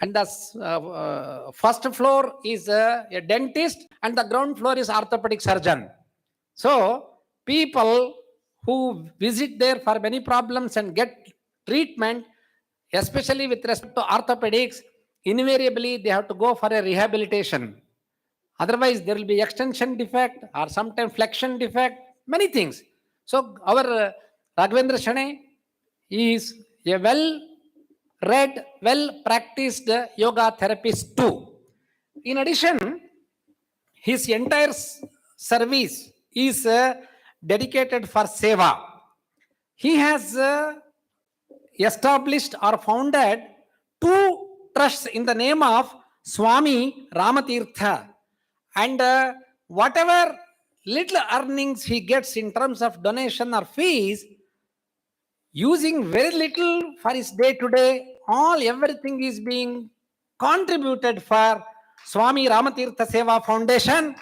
And the first floor is a dentist, and the ground floor is orthopedic surgeon. So people who visit there for many problems and get treatment, especially with respect to orthopedics, invariably they have to go for a rehabilitation. Otherwise, there will be extension defect or sometimes flexion defect, many things. So our Raghavendra Shane is a well-read, well-practiced yoga therapist too. In addition, his entire service is dedicated for seva. He has established or founded 2 trusts in the name of Swami Ramatirtha. And whatever little earnings he gets in terms of donation or fees, using very little for his day-to-day, everything is being contributed for Swami Ramatirtha Seva Foundation,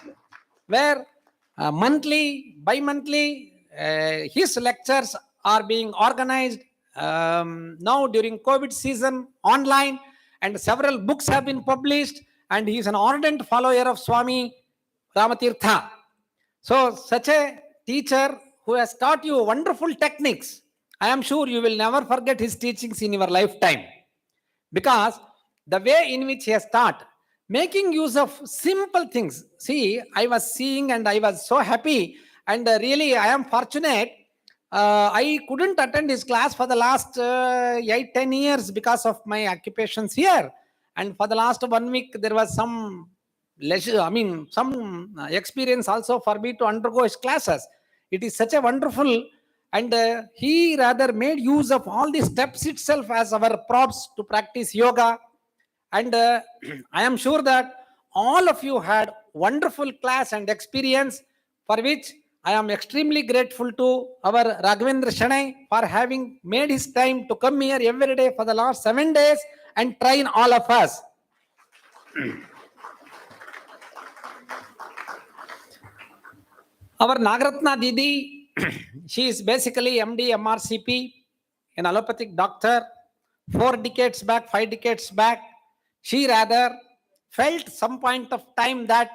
where monthly, bi-monthly, his lectures are being organized now during COVID season online, and several books have been published, and he is an ardent follower of Swami Ramatirtha. So such a teacher who has taught you wonderful techniques, I am sure you will never forget his teachings in your lifetime, because the way in which he has taught, making use of simple things. See, I was seeing and I was so happy, and really I am fortunate. I couldn't attend his class for the last 8-10 years because of my occupations here. And for the last 1 week, there was some leisure, some experience also for me to undergo his classes. It is such a wonderful, and he rather made use of all the steps itself as our props to practice yoga. And I am sure that all of you had wonderful class and experience, for which I am extremely grateful to our Raghavendra Shane for having made his time to come here every day for the last 7 days and train all of us. Our Nagaratna Didi, she is basically MD MRCP, an allopathic doctor. 4 decades back, 5 decades back, she rather felt some point of time that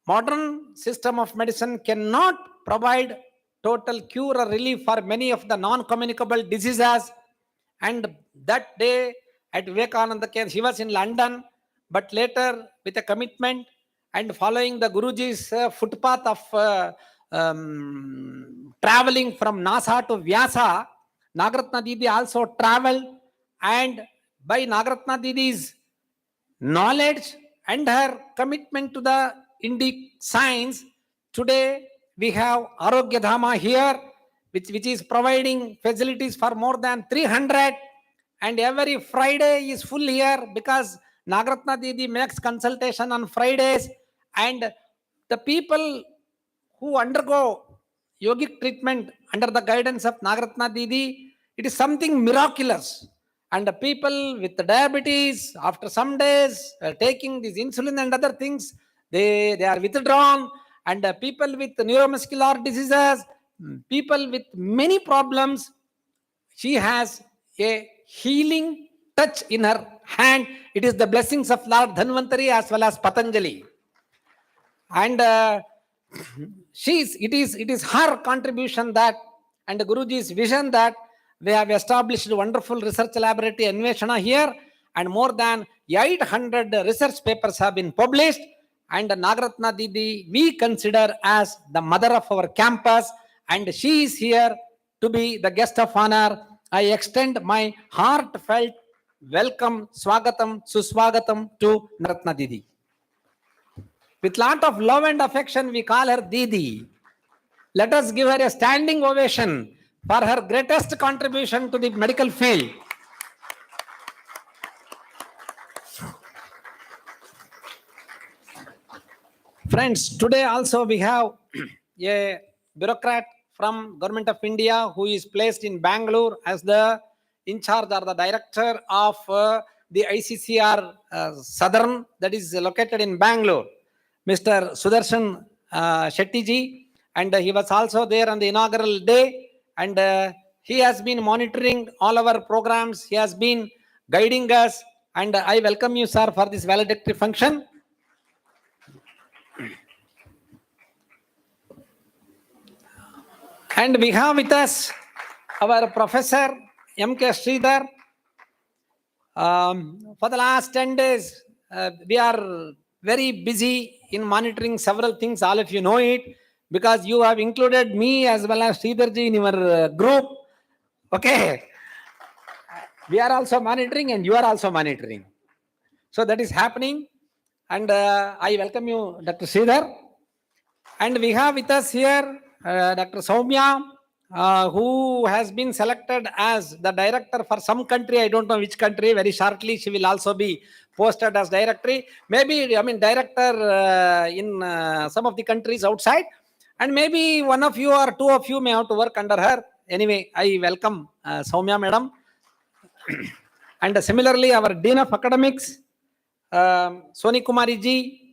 modern system of medicine cannot provide total cure or relief for many of the non-communicable diseases. And that day at Vivekananda Kendra, she was in London, but later with a commitment and following the Guruji's footpath of traveling from NASA to Vyasa, Nagaratna Didi also traveled, and by Nagaratna Didi's knowledge and her commitment to the Indic science, today we have Arogya Dhama here, which is providing facilities for more than 300, and every Friday is full here because Nagaratna Didi makes consultation on Fridays, and the people who undergo yogic treatment under the guidance of Nagaratna Didi, it is something miraculous. And the people with the diabetes, after some days, taking this insulin and other things, they are withdrawn. And people with neuromuscular diseases, people with many problems, she has a healing touch in her hand. It is the blessings of Lord Dhanvantari as well as Patanjali. And it is her contribution that, and Guruji's vision that we have established a wonderful research laboratory Anveshana here, and more than 800 research papers have been published. And Nagaratna Didi we consider as the mother of our campus, and she is here to be the guest of honor. I extend my heartfelt welcome, swagatam, suswagatam to Nagaratna Didi. With lot of love and affection, we call her Didi. Let us give her a standing ovation for her greatest contribution to the medical field. Friends, today also we have a bureaucrat from Government of India who is placed in Bangalore as the in charge or the director of the ICCR Southern, that is located in Bangalore, Mr. Sudarshan Shetty ji, and he was also there on the inaugural day, and he has been monitoring all our programs. He has been guiding us, And I welcome you, sir, for this valedictory function. And we have with us our Professor M.K. Sridhar. For the last 10 days, we are very busy in monitoring several things. All of you know it, because you have included me as well as Sridharji in your group. Okay. We are also monitoring and you are also monitoring. So that is happening. And I welcome you, Dr. Sridhar. And we have with us here Dr. Soumya, who has been selected as the director for some country. I don't know which country. Very shortly, she will also be posted as directory. Maybe, I mean, director in some of the countries outside. And maybe one of you or two of you may have to work under her. Anyway, I welcome Soumya, madam. And similarly, our Dean of Academics, Soni Kumari ji,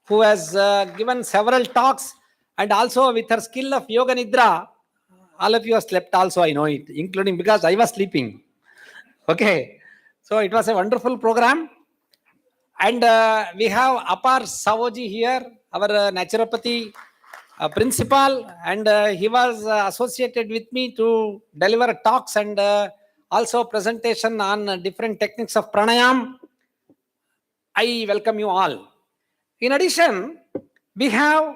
who has given several talks, and also with her skill of Yoga Nidra, all of you have slept also, I know it, including because I was sleeping. Okay, so it was a wonderful program. And we have Apar Savoji here, our naturopathy principal, and he was associated with me to deliver talks and also presentation on different techniques of pranayam. I welcome you all. In addition, we have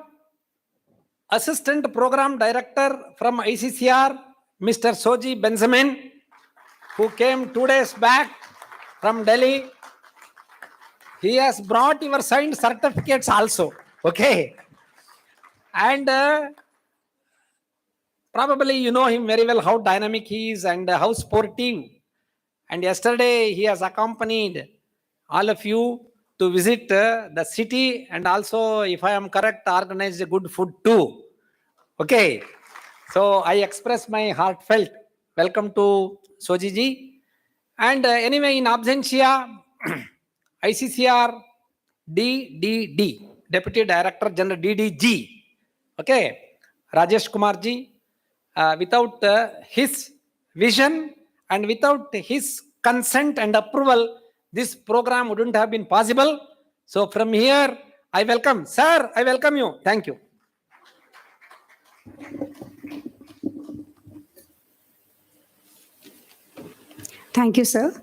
Assistant Program Director from ICCR, Mr. Soji Benjamin, who came 2 days back from Delhi. He has brought your signed certificates also. Okay. And probably you know him very well, how dynamic he is and how sportive. And yesterday he has accompanied all of you to visit the city, and also, if I am correct, organized good food too. Okay. So I express my heartfelt welcome to Soji ji. And anyway, in absentia, ICCR DDD, Deputy Director General DDG. Okay. Rajesh Kumar ji, without his vision and without his consent and approval, this program wouldn't have been possible. So from here, I welcome, sir, I welcome you. Thank you. Thank you, sir.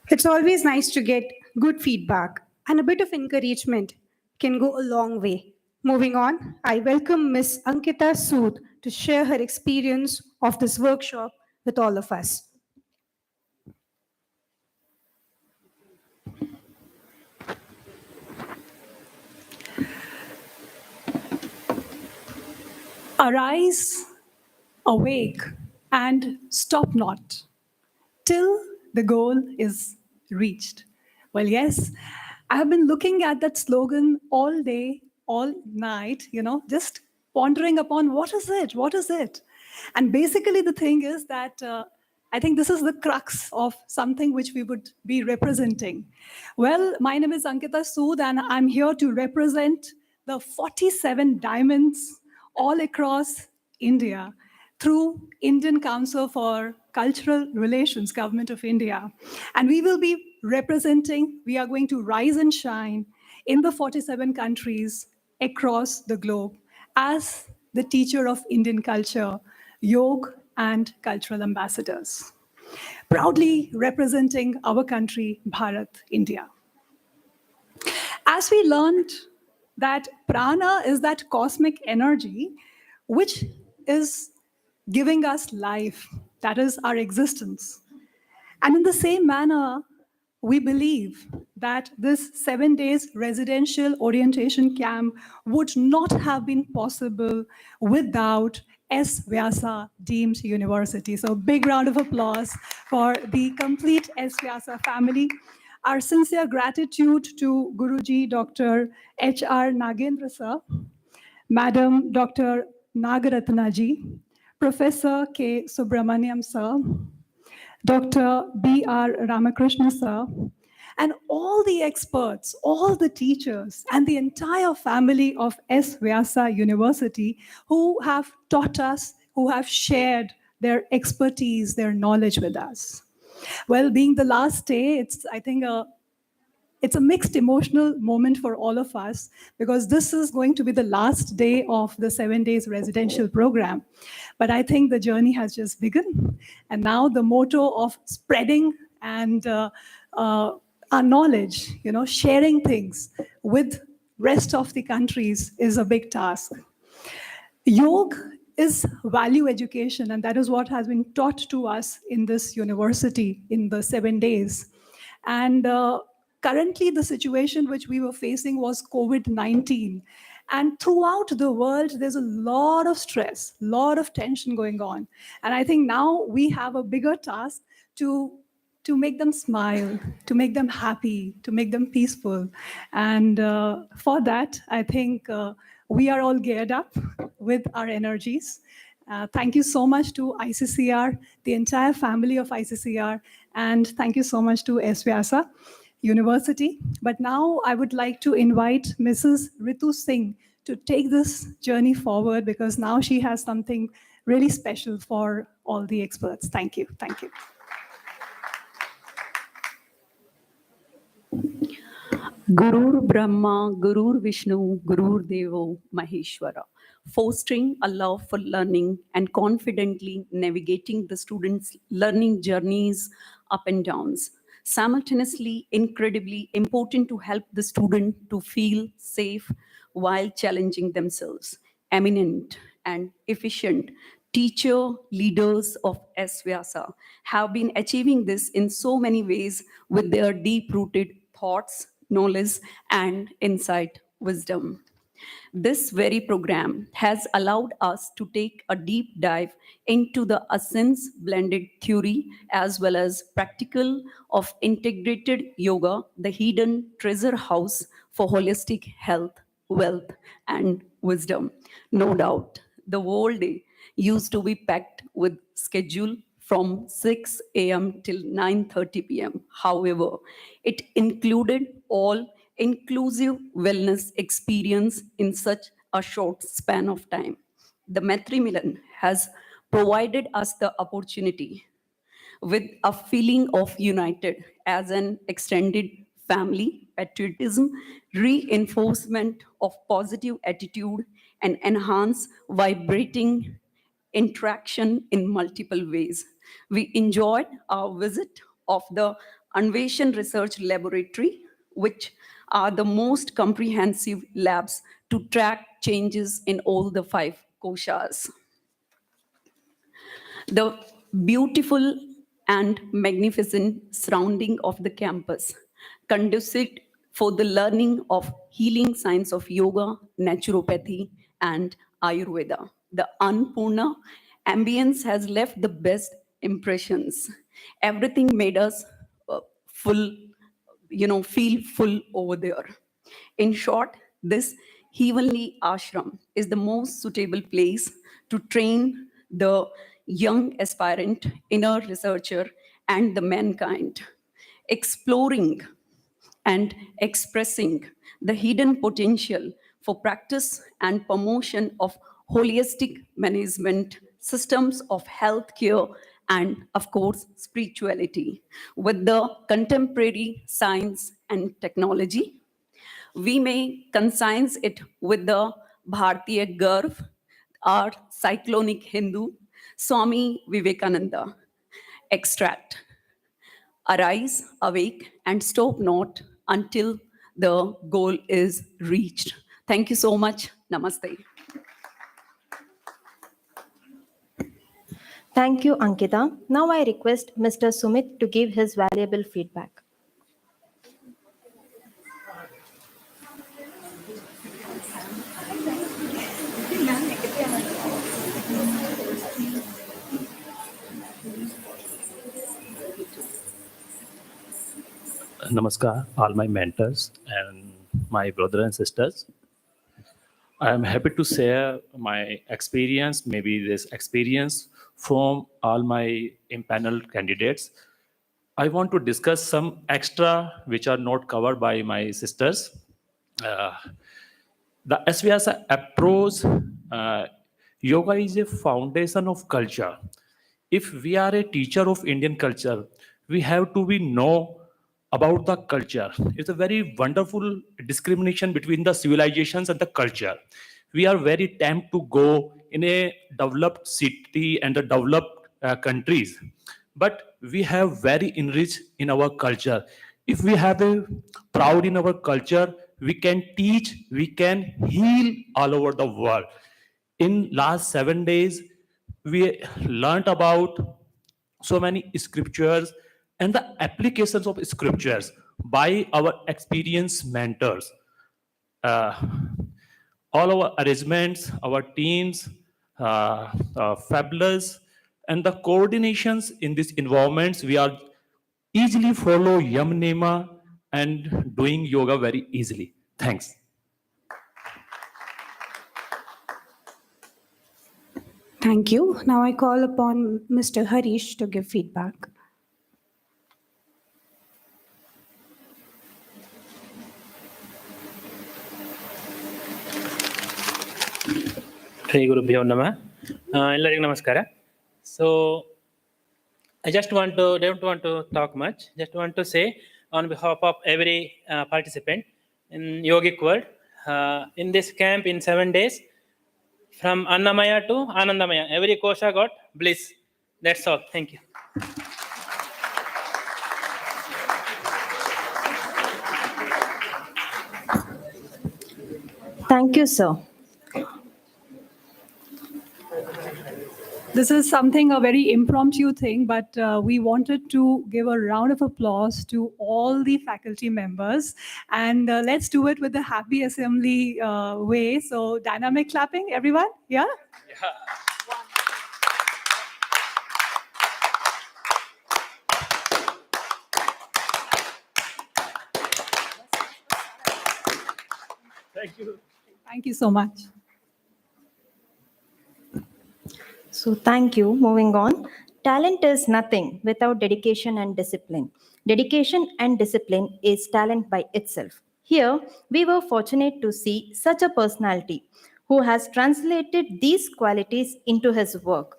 It's always nice to get good feedback, and a bit of encouragement can go a long way. Moving on, I welcome Ms. Ankita Sood to share her experience of this workshop with all of us. Arise, awake, and stop not till the goal is reached. Well, yes, I have been looking at that slogan all day, all night, just pondering upon what is it? What is it? And basically, the thing is that I think this is the crux of something which we would be representing. Well, my name is Ankita Sood, and I'm here to represent the 47 diamonds all across India through Indian Council for Cultural Relations, Government of India. And we will be representing, we are going to rise and shine in the 47 countries across the globe as the teacher of Indian culture, yoga and cultural ambassadors, proudly representing our country, Bharat, India. As we learned that prana is that cosmic energy which is giving us life, that is our existence. And in the same manner, we believe that this 7 days residential orientation camp would not have been possible without S-VYASA deemed university. So big round of applause for the complete S-VYASA family. Our sincere gratitude to Guruji Dr. H.R. Nagendra sir, Madam Dr. Nagaratna ji, Professor K. Subramaniam sir, Dr. B.R. Ramakrishna sir, and all the experts, all the teachers, and the entire family of S-VYASA University who have taught us, who have shared their expertise, their knowledge with us. Well, being the last day, I think, it's a mixed emotional moment for all of us because this is going to be the last day of the 7 days residential program. But I think the journey has just begun. And now the motto of spreading and our knowledge, sharing things with rest of the countries is a big task. Yoga is value education, and that is what has been taught to us in this university in the 7 days. And currently, the situation which we were facing was COVID-19. And throughout the world, there's a lot of stress, lot of tension going on. And I think now we have a bigger task to make them smile, to make them happy, to make them peaceful. And for that, I think we are all geared up with our energies. Thank you so much to ICCR, the entire family of ICCR, and thank you so much to S-VYASA University. But now I would like to invite Mrs. Ritu Singh to take this journey forward because now she has something really special for all the experts. Thank you. Thank you. Gurur Brahma, Gurur Vishnu, Gurur Devo Maheshwara, fostering a love for learning and confidently navigating the students' learning journeys up and downs. Simultaneously, incredibly important to help the student to feel safe while challenging themselves. Eminent and efficient teacher leaders of S-VYASA have been achieving this in so many ways with their deep-rooted thoughts, knowledge, and insight wisdom. This very program has allowed us to take a deep dive into the essence blended theory as well as practical of integrated yoga, the hidden treasure house for holistic health, wealth, and wisdom. No doubt, the whole day used to be packed with schedule from 6 a.m. till 9:30 p.m. However, it included all inclusive wellness experience in such a short span of time. The Matrimilan has provided us the opportunity with a feeling of united as an extended family, patriotism, reinforcement of positive attitude, and enhance vibrating interaction in multiple ways. We enjoyed our visit of the Anveshan Research Laboratory, which are the most comprehensive labs to track changes in all the 5 koshas. The beautiful and magnificent surrounding of the campus conducive for the learning of healing science of yoga, naturopathy, and Ayurveda. The Annapurna ambience has left the best impressions. Everything made us full, feel full over there. In short, this heavenly ashram is the most suitable place to train the young aspirant, inner researcher, and the mankind, exploring and expressing the hidden potential for practice and promotion of holistic management, systems of healthcare, and of course, spirituality with the contemporary science and technology. We may consign it with the Bharatiya Garv, our cyclonic Hindu, Swami Vivekananda. Extract. Arise, awake, and stop not until the goal is reached. Thank you so much. Namaste. Thank you, Ankita. Now I request Mr. Sumit to give his valuable feedback. Namaskar, all my mentors and my brothers and sisters. I am happy to share my experience, maybe this experience from all my impaneled candidates. I want to discuss some extra which are not covered by my sisters. The S-VYASA approach, yoga is a foundation of culture. If we are a teacher of Indian culture, we have to be know about the culture. It's a very wonderful discrimination between the civilizations and the culture. We are very tempted to go in a developed city and the developed countries, but we have very enriched in our culture. If we have a proud in our culture, we can teach, we can heal all over the world. In last 7 days, we learned about so many scriptures and the applications of scriptures by our experienced mentors. Uh, all our arrangements, our teams, fabulous, and the coordinations in these environments, we are easily follow Yam Nema and doing yoga very easily. Thanks. Thank you. Now I call upon Mr. Harish to give feedback. Shri ಗುರುಭ್ಯೋ ನಮಃ ಎಲ್ಲರಿಗೂ ನಮಸ್ಕಾರ. So I just don't want to talk much. Just want to say on behalf of every participant in yogic world, in this camp in 7 days, from Annamaya to Anandamaya, every kosha got bliss. That's all. Thank you. Thank you, sir. This is something, a very impromptu thing, but we wanted to give a round of applause to all the faculty members. And let's do it with the happy assembly way. So dynamic clapping, everyone? Yeah? Thank you. Thank you so much. So thank you. Moving on. Talent is nothing without dedication and discipline. Dedication and discipline is talent by itself. Here, we were fortunate to see such a personality who has translated these qualities into his work.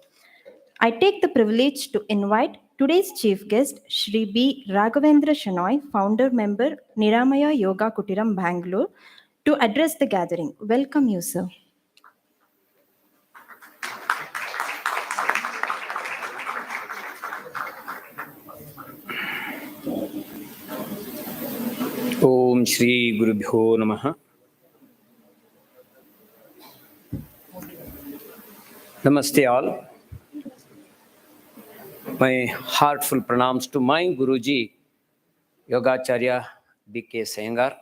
I take the privilege to invite today's chief guest, Shri B. Raghavendra Shenoy, founder member, Niramaya Yoga Kutiram, Bangalore, to address the gathering. Welcome you, sir. Om Shri Gurubhyo Namaha. Namaste all. My heartful pranams to my Guruji, Yogacharya B.K. Sengar.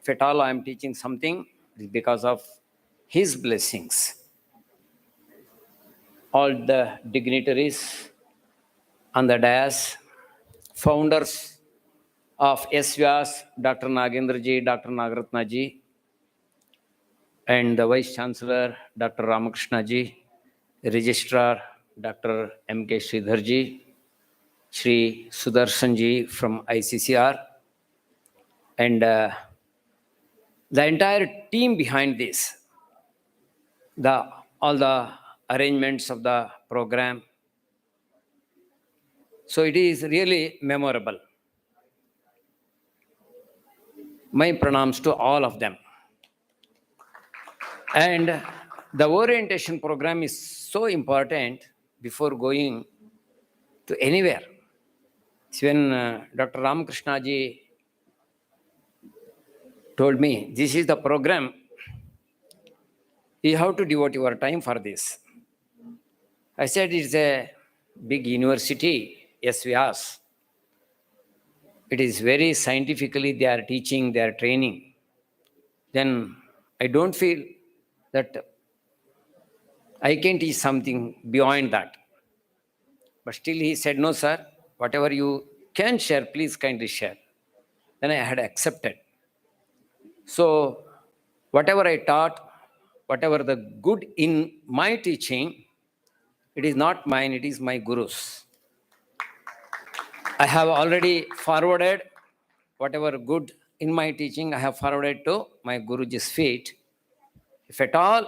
If at all I am teaching something, it is because of his blessings. All the dignitaries on the dais, founders of S-VYASA, Dr. Nagendra ji, Dr. Nagaratna ji, and the Vice Chancellor, Dr. Ramakrishna ji, Registrar, Dr. M.K. Sridhar ji, Shri Sudarshan ji from ICCR, and the entire team behind this, all the arrangements of the program. So it is really memorable. My pranams to all of them. And the orientation program is so important before going to anywhere. So when Dr. Ramakrishna ji told me, this is the program, you have to devote your time for this. I said, it's a big university, S-VYASA. It is very scientifically they are teaching, they are training. Then I don't feel that I can teach something beyond that. But still he said, no, sir, whatever you can share, please kindly share. Then I had accepted. So whatever I taught, whatever the good in my teaching, it is not mine, it is my Guru's. I have already forwarded whatever good in my teaching, I have forwarded to my Guruji's feet. If at all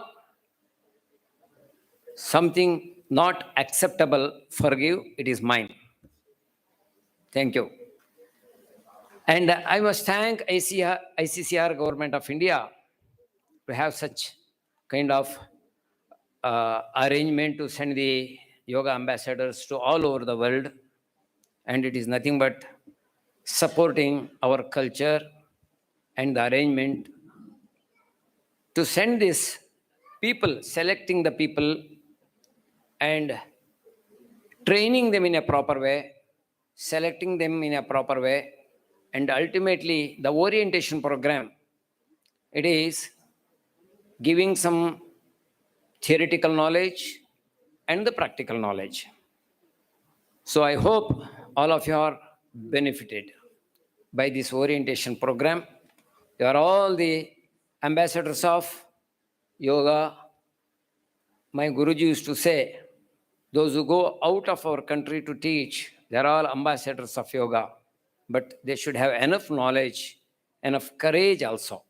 something not acceptable, forgive, it is mine. Thank you. And I must thank ICCR Government of India to have such kind of arrangement to send the yoga ambassadors to all over the world. And it is nothing but supporting our culture and the arrangement to send these people, selecting the people and training them in a proper way, selecting them in a proper way, and ultimately the orientation program, it is giving some theoretical knowledge and the practical knowledge. So I hope all of you are benefited by this orientation program. You are all the ambassadors of yoga. My Guruji used to say, those who go out of our country to teach, they are all ambassadors of yoga. But they should have enough knowledge, enough courage also.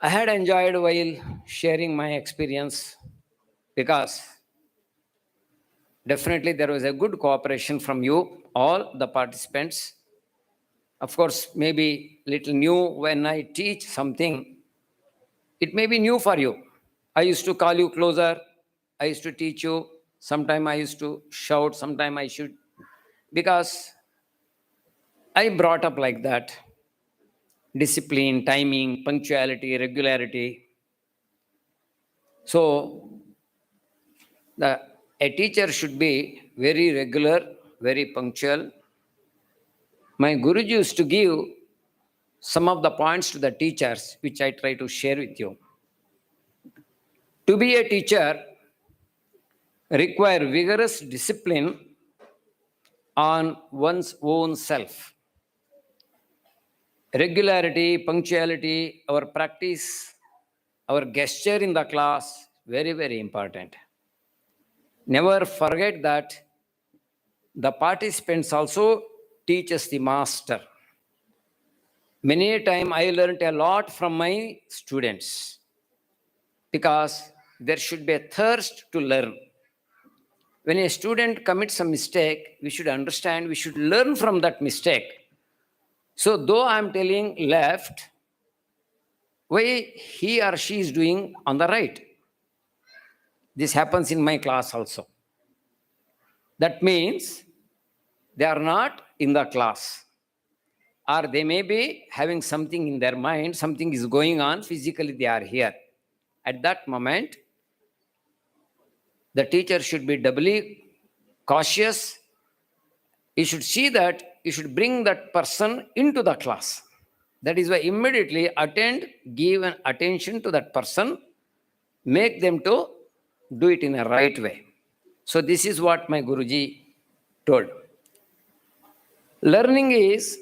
I had enjoyed while sharing my experience because definitely there was a good cooperation from you, all the participants. Of course, maybe little new when I teach something, it may be new for you. I used to call you closer. I used to teach you. Sometime I used to shout. Sometime I should, because I brought up like that. Discipline, timing, punctuality, regularity. So a teacher should be very regular, very punctual. My Guruji used to give some of the points to the teachers, which I try to share with you. To be a teacher require vigorous discipline on one's own self. Regularity, punctuality, our practice, our gesture in the class, very, very important. Never forget that the participants also teach us the master. Many a time I learned a lot from my students because there should be a thirst to learn. When a student commits a mistake, we should understand, we should learn from that mistake. So though I'm telling left, why he or she is doing on the right? This happens in my class also. That means they are not in the class, or they may be having something in their mind, something is going on, physically they are here. At that moment, the teacher should be doubly cautious. You should see that, you should bring that person into the class. That is why immediately attend, give an attention to that person, make them to do it in a right way. So this is what my Guruji told. Learning is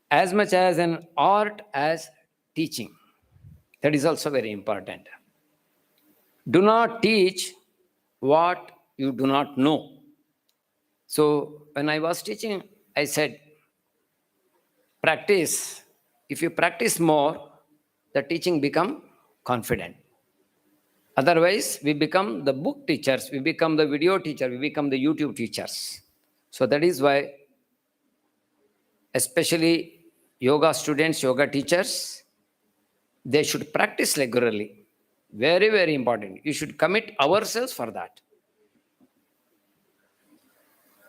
as much as an art as teaching. That is also very important. Do not teach what you do not know. So when I was teaching, I said, practice. If you practice more, the teaching become confident. Otherwise, we become the book teachers, we become the video teacher, we become the YouTube teachers. So that is why, especially yoga students, yoga teachers, they should practice regularly. Very, very important. You should commit ourselves for that.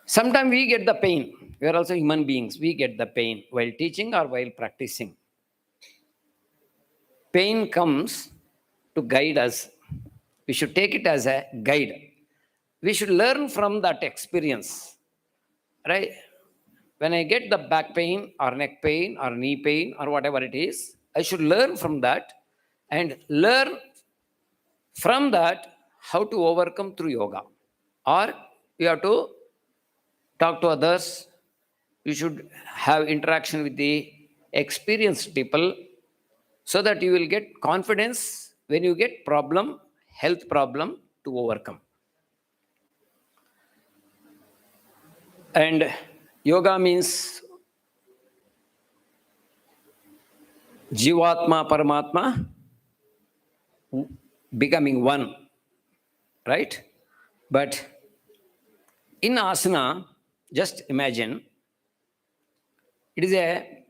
Sometimes we get the pain. We are also human beings. We get the pain while teaching or while practicing. Pain comes to guide us. We should take it as a guide. We should learn from that experience. Right? When I get the back pain or neck pain or knee pain or whatever it is, I should learn from that and learn from that how to overcome through yoga. Or you have to talk to others. You should have interaction with the experienced people so that you will get confidence when you get problem, health problem to overcome. And yoga means Jivatma, Paramatma becoming one, right? But in asana, Just imagine, it is a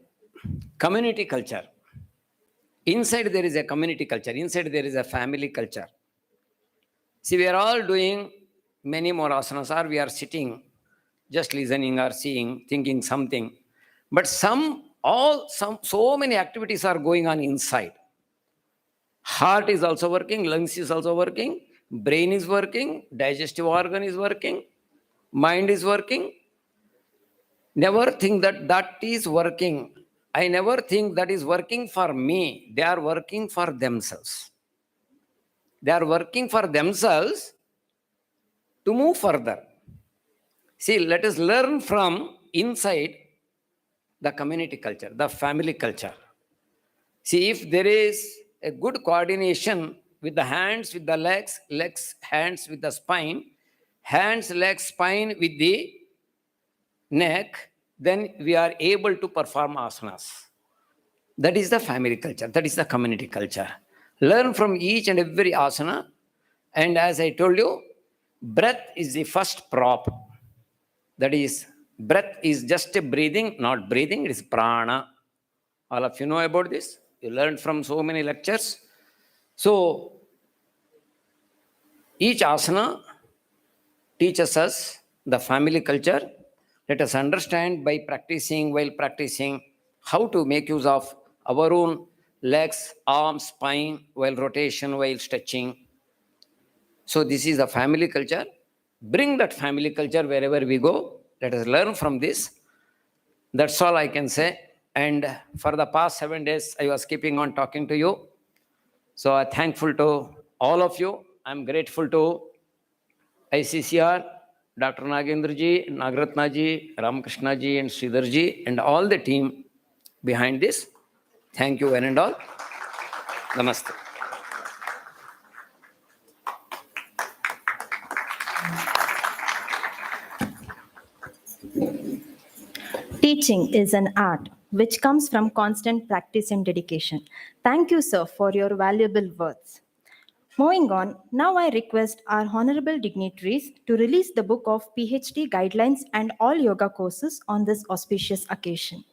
community culture. Inside there is a community culture. Inside there is a family culture. See, we are all doing many more asanas, or we are sitting, just listening or seeing, thinking something. But so many activities are going on inside. Heart is also working, lungs is also working, brain is working, digestive organ is working, mind is working. Never think that that is working. I never think that is working for me. They are working for themselves. They are working for themselves to move further. See, let us learn from inside the community culture, the family culture. See, if there is a good coordination with the hands, with the legs, hands with the spine, hands, legs, spine with the neck, then we are able to perform asanas. That is the family culture. That is the community culture. Learn from each and every asana. And as I told you, breath is the first prop. That is, breath is just a breathing, not breathing, it is prana. All of you know about this. You learned from so many lectures. So, each asana teaches us the family culture. Let us understand while practicing, how to make use of our own legs, arms, spine, while rotation, while stretching. So this is the family culture. Bring that family culture wherever we go. Let us learn from this. That's all I can say. And for the past 7 days, I was keeping on talking to you. So I'm thankful to all of you. I'm grateful to ICCR, Dr. Nagendra ji, Nagratna ji, Ramakrishna ji, and Sridhar ji, and all the team behind this. Thank you, one and all. Namaste. Teaching is an art which comes from constant practice and dedication. Thank you, sir, for your valuable words. Moving on, now I request our honorable dignitaries to release the book of PhD guidelines and all yoga courses on this auspicious occasion.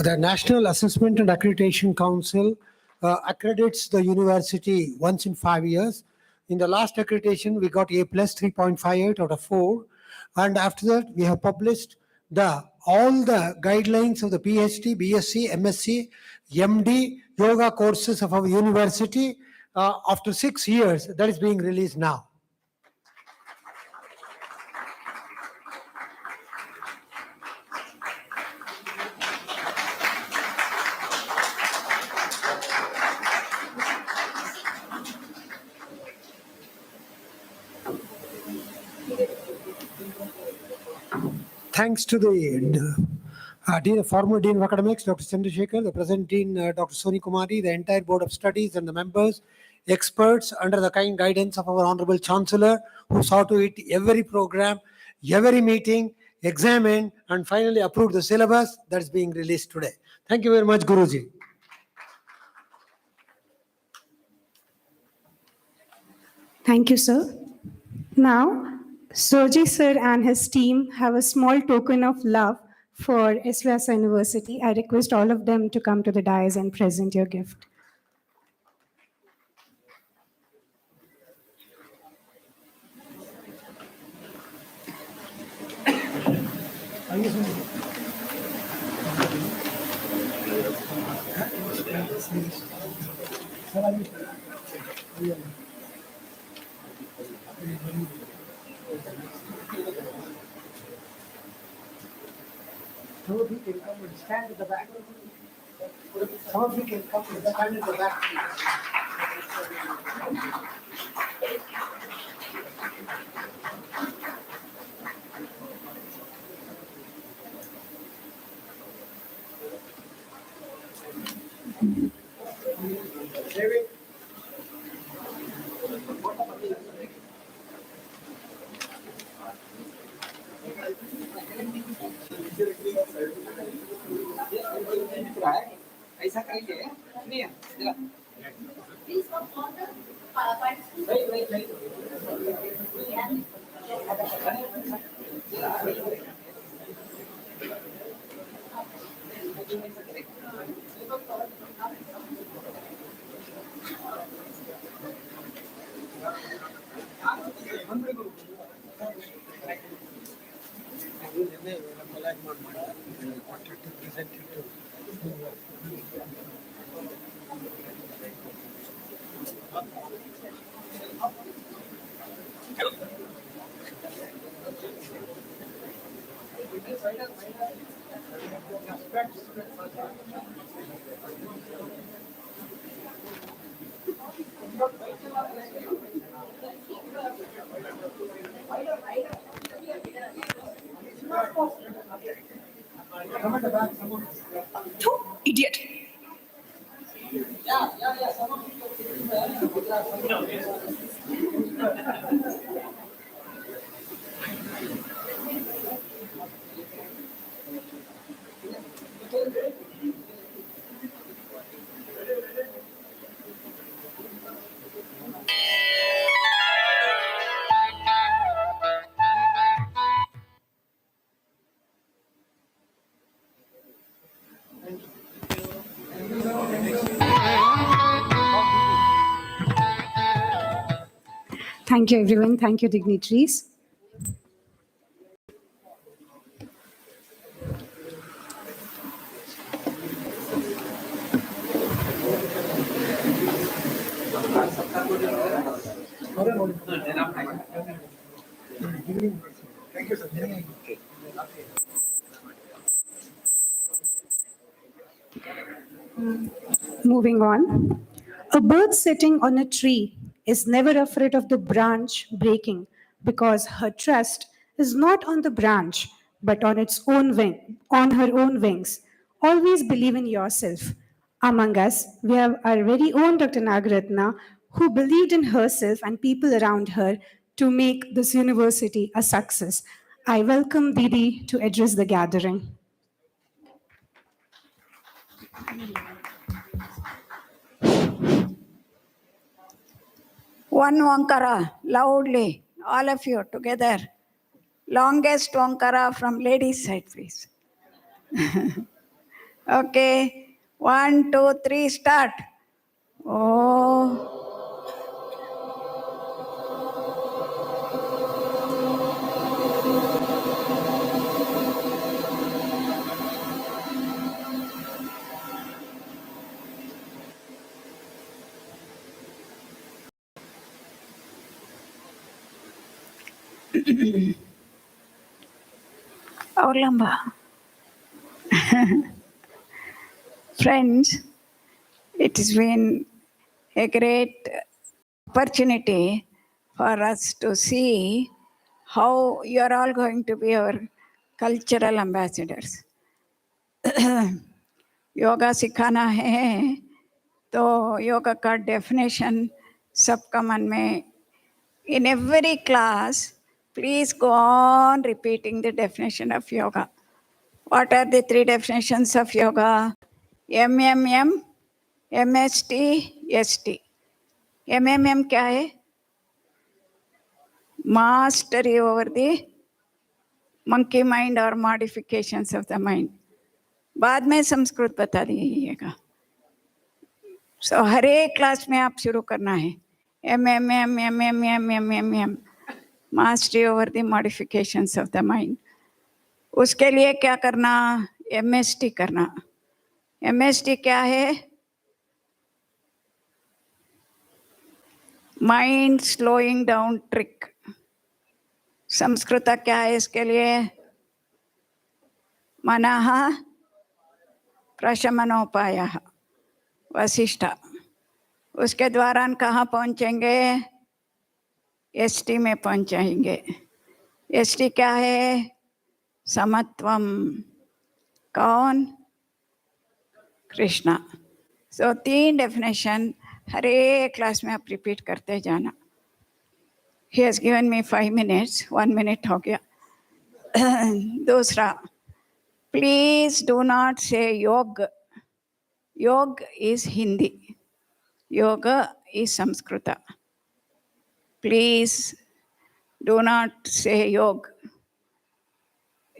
The National Assessment and Accreditation Council accredits the university once in 5 years. In the last accreditation, we got A plus 3.58 out of 4. And after that, we have published all the guidelines of the PhD, BSc, MSc, MD yoga courses of our university after 6 years. That is being released now. Thanks to the former Dean of Academics, Dr. Chandrasekhar, the present Dean, Dr. Soni Kumari, the entire Board of Studies and the members, experts under the kind guidance of our Honorable Chancellor, who saw to it every program, every meeting, examined, and finally approved the syllabus that is being released today. Thank you very much, Guruji. Thank you, sir. Now, Soji sir and his team have a small token of love for S-VYASA University. I request all of them to come to the dais and present your gift. Some of you can come and stand at the back. Some of you can come and stand at the back. David. Idiot. Thank you, everyone. Thank you, dignitaries. Moving on. A bird sitting on a tree is never afraid of the branch breaking because her trust is not on the branch but on its own wing, on her own wings. Always believe in yourself. Among us, we have our very own Dr. Nagaratna, who believed in herself and people around her to make this university a success. I welcome Didi to address the gathering. One Vankara, loudly, all of you together. Longest Vankara from ladies' side, please. Okay, 1, 2, 3, start. Oh. Aulamba. Friends, it has been a great opportunity for us to see how you are all going to be our cultural ambassadors. Yoga सिखाना है तो योगा का definition सबका मन में in every class please go on repeating the definition of yoga. What are the 3 definitions of yoga? MMM, MST, ST. MMM क्या है? Mastery over the monkey mind or modifications of the mind. बाद में संस्कृत बता दीजिएगा. So हर एक class में आप शुरू करना है. MMM, mastery over the modifications of the mind. उसके लिए क्या करना? MST करना. MST क्या है? Mind slowing down trick. Sanskrit क्या है इसके लिए? मनः प्रशमनोपायः, वशिष्ठ. उसके द्वारा कहाँ पहुँचेंगे? ST में पहुँचेंगे. ST क्या है? समत्वम. कौन? कृष्णा. सो 3 डेफिनेशन हर एक क्लास में आप रिपीट करते जाना. He has given me 5 minutes. 1 minute हो गया. दूसरा, please do not say योग. Yoga is Hindi. Yoga is Samskrita. Please do not say yoga.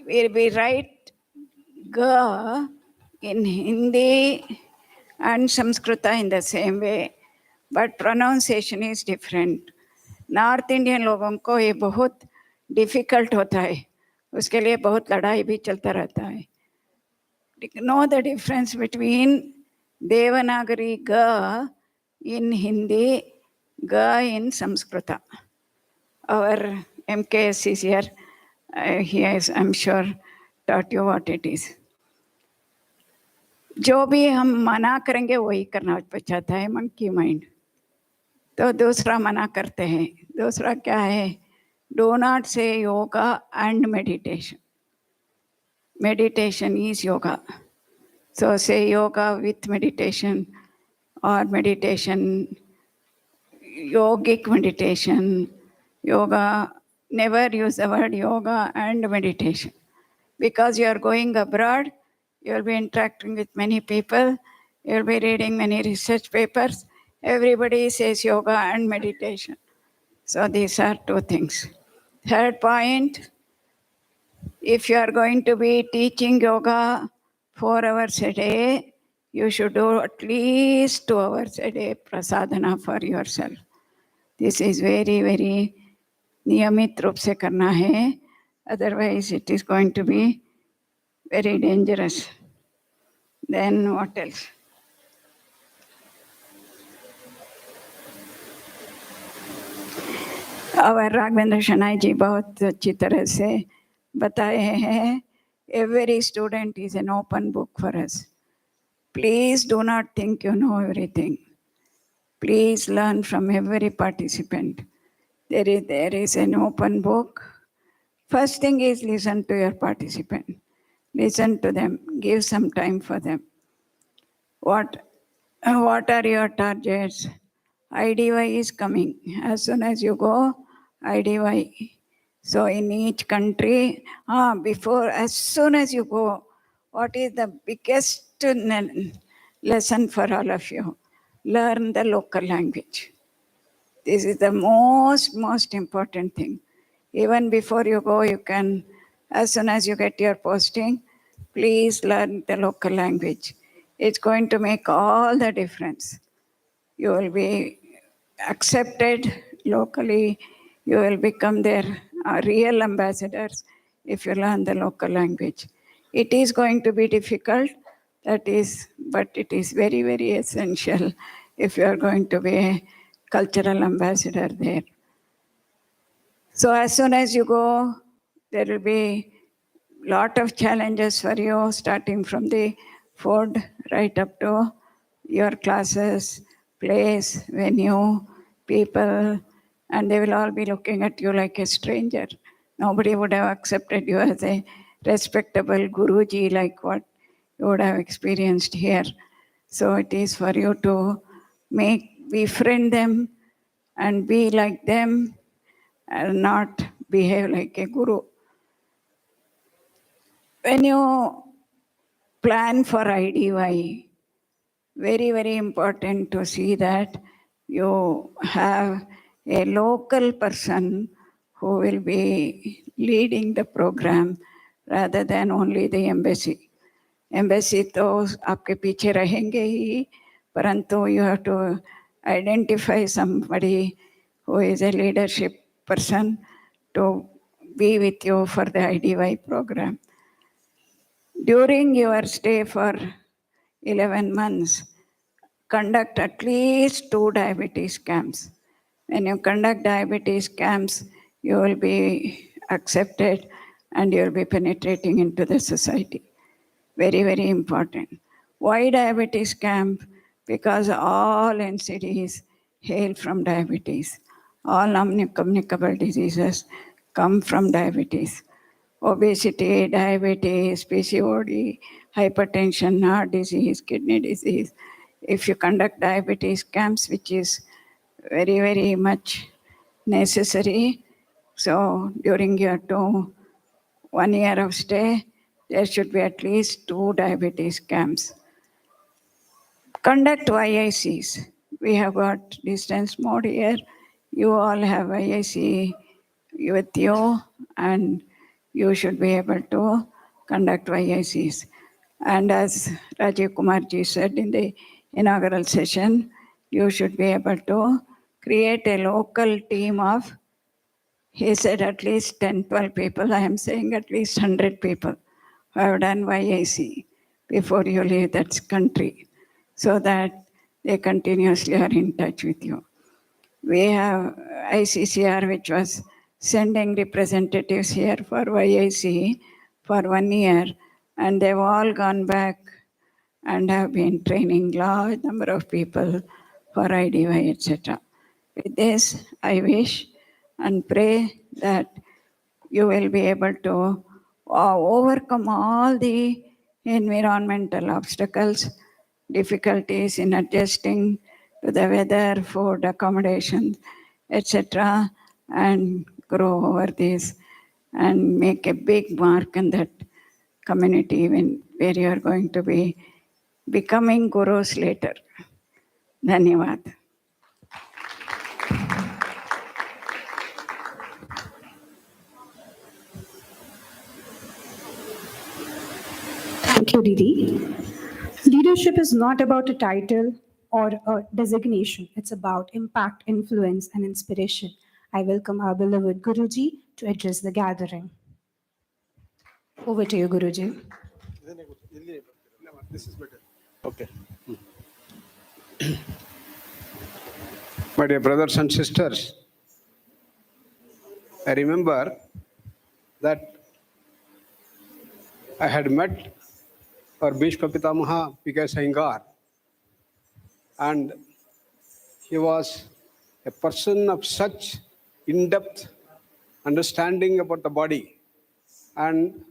We write ga in Hindi and Samskrita in the same way, but pronunciation is different. North Indian लोगों को ये बहुत difficult होता है, उसके लिए बहुत लड़ाई भी चलता रहता है. Know the difference between Devanagari ga in Hindi, ga in Samskrita. Our MKS is here. He has, I'm sure, taught you what it is. जो भी हम मना करेंगे वही करना चाहता है मंकी माइंड. तो दूसरा मना करते हैं. दूसरा क्या है? डू नॉट से yoga and meditation. Meditation is yoga. So say yoga with meditation or meditation, yogic meditation, yoga. Never use the word yoga and meditation. Because you are going abroad, you will be interacting with many people, you will be reading many research papers. Everybody says yoga and meditation. So these are two things. Third point, if you are going to be teaching yoga 4 hours a day, you should do at least 2 hours a day prasadana for yourself. This is very, very niyamit रूप से करना है. Otherwise, it is going to be very dangerous. Then what else? Our Raghavendra शनाई जी बहुत अच्छी तरह से बताए हैं. Every student is an open book for us. Please do not think you know everything. Please learn from every participant. There is an open book. First thing is listen to your participant. Listen to them. Give some time for them. What are your targets? IDY is coming. As soon as you go, IDY. So in each country, as soon as you go, what is the biggest lesson for all of you? Learn the local language. This is the most important thing. Even before you go, you can, as soon as you get your posting, please learn the local language. It's going to make all the difference. You will be accepted locally. You will become their real ambassadors if you learn the local language. It is going to be difficult, but it is very, very essential if you are going to be a cultural ambassador there. So as soon as you go, there will be lot of challenges for you, starting from the food right up to your classes, place, venue, people, and they will all be looking at you like a stranger. Nobody would have accepted you as a respectable Guruji like what you would have experienced here. So it is for you to befriend them and be like them and not behave like a guru. When you plan for IDY, very, very important to see that you have a local person who will be leading the program rather than only the embassy. Embassy तो आपके पीछे रहेंगे ही, परंतु you have to identify somebody who is a leadership person to be with you for the IDY program. During your stay for 11 months, conduct at least 2 diabetes camps. When you conduct diabetes camps, you will be accepted and you will be penetrating into the society. Very, very important. Why diabetes camp? Because all NCDs hail from diabetes. All non-communicable diseases come from diabetes. Obesity, diabetes, PCOD, hypertension, heart disease, kidney disease. If you conduct diabetes camps, which is very, very much necessary, so during your 1 year of stay, there should be at least 2 diabetes camps. conduct YICs. We have got distance mode here. You all have YIC with you, and you should be able to conduct YICs. And as Rajiv Kumar ji said in the inaugural session, you should be able to create a local team of, he said, at least 10, 12 people. I am saying at least 100 people who have done YIC before you leave that country, so that they continuously are in touch with you. We have ICCR, which was sending representatives here for YIC for 1 year, and they've all gone back and have been training large number of people for IDY, etc. With this, I wish and pray that you will be able to overcome all the environmental obstacles, difficulties in adjusting to the weather, food, accommodation, etc., and grow over this and make a big mark in that community where you are going to be becoming gurus later. Dhanyavad. Thank you, Didi. Leadership is not about a title or a designation. It's about impact, influence, and inspiration. I welcome our beloved Guruji to address the gathering. Over to you, Guruji. This is better. Okay. My dear brothers and sisters, I remember that I had met our Bhishma Pitamaha P.K. Saingar, and he was a person of such in-depth understanding about the body and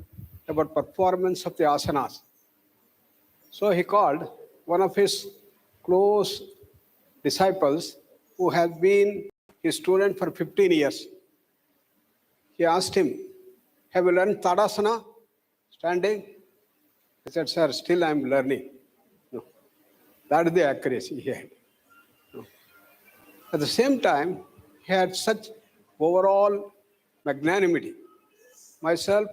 about performance of the asanas. So he called one of his close disciples who had been his student for 15 years. He asked him, "Have you learned Tadasana, standing?" He said, "Sir, still I am learning." No. That is the accuracy he had. No. At the same time, he had such overall magnanimity. Myself,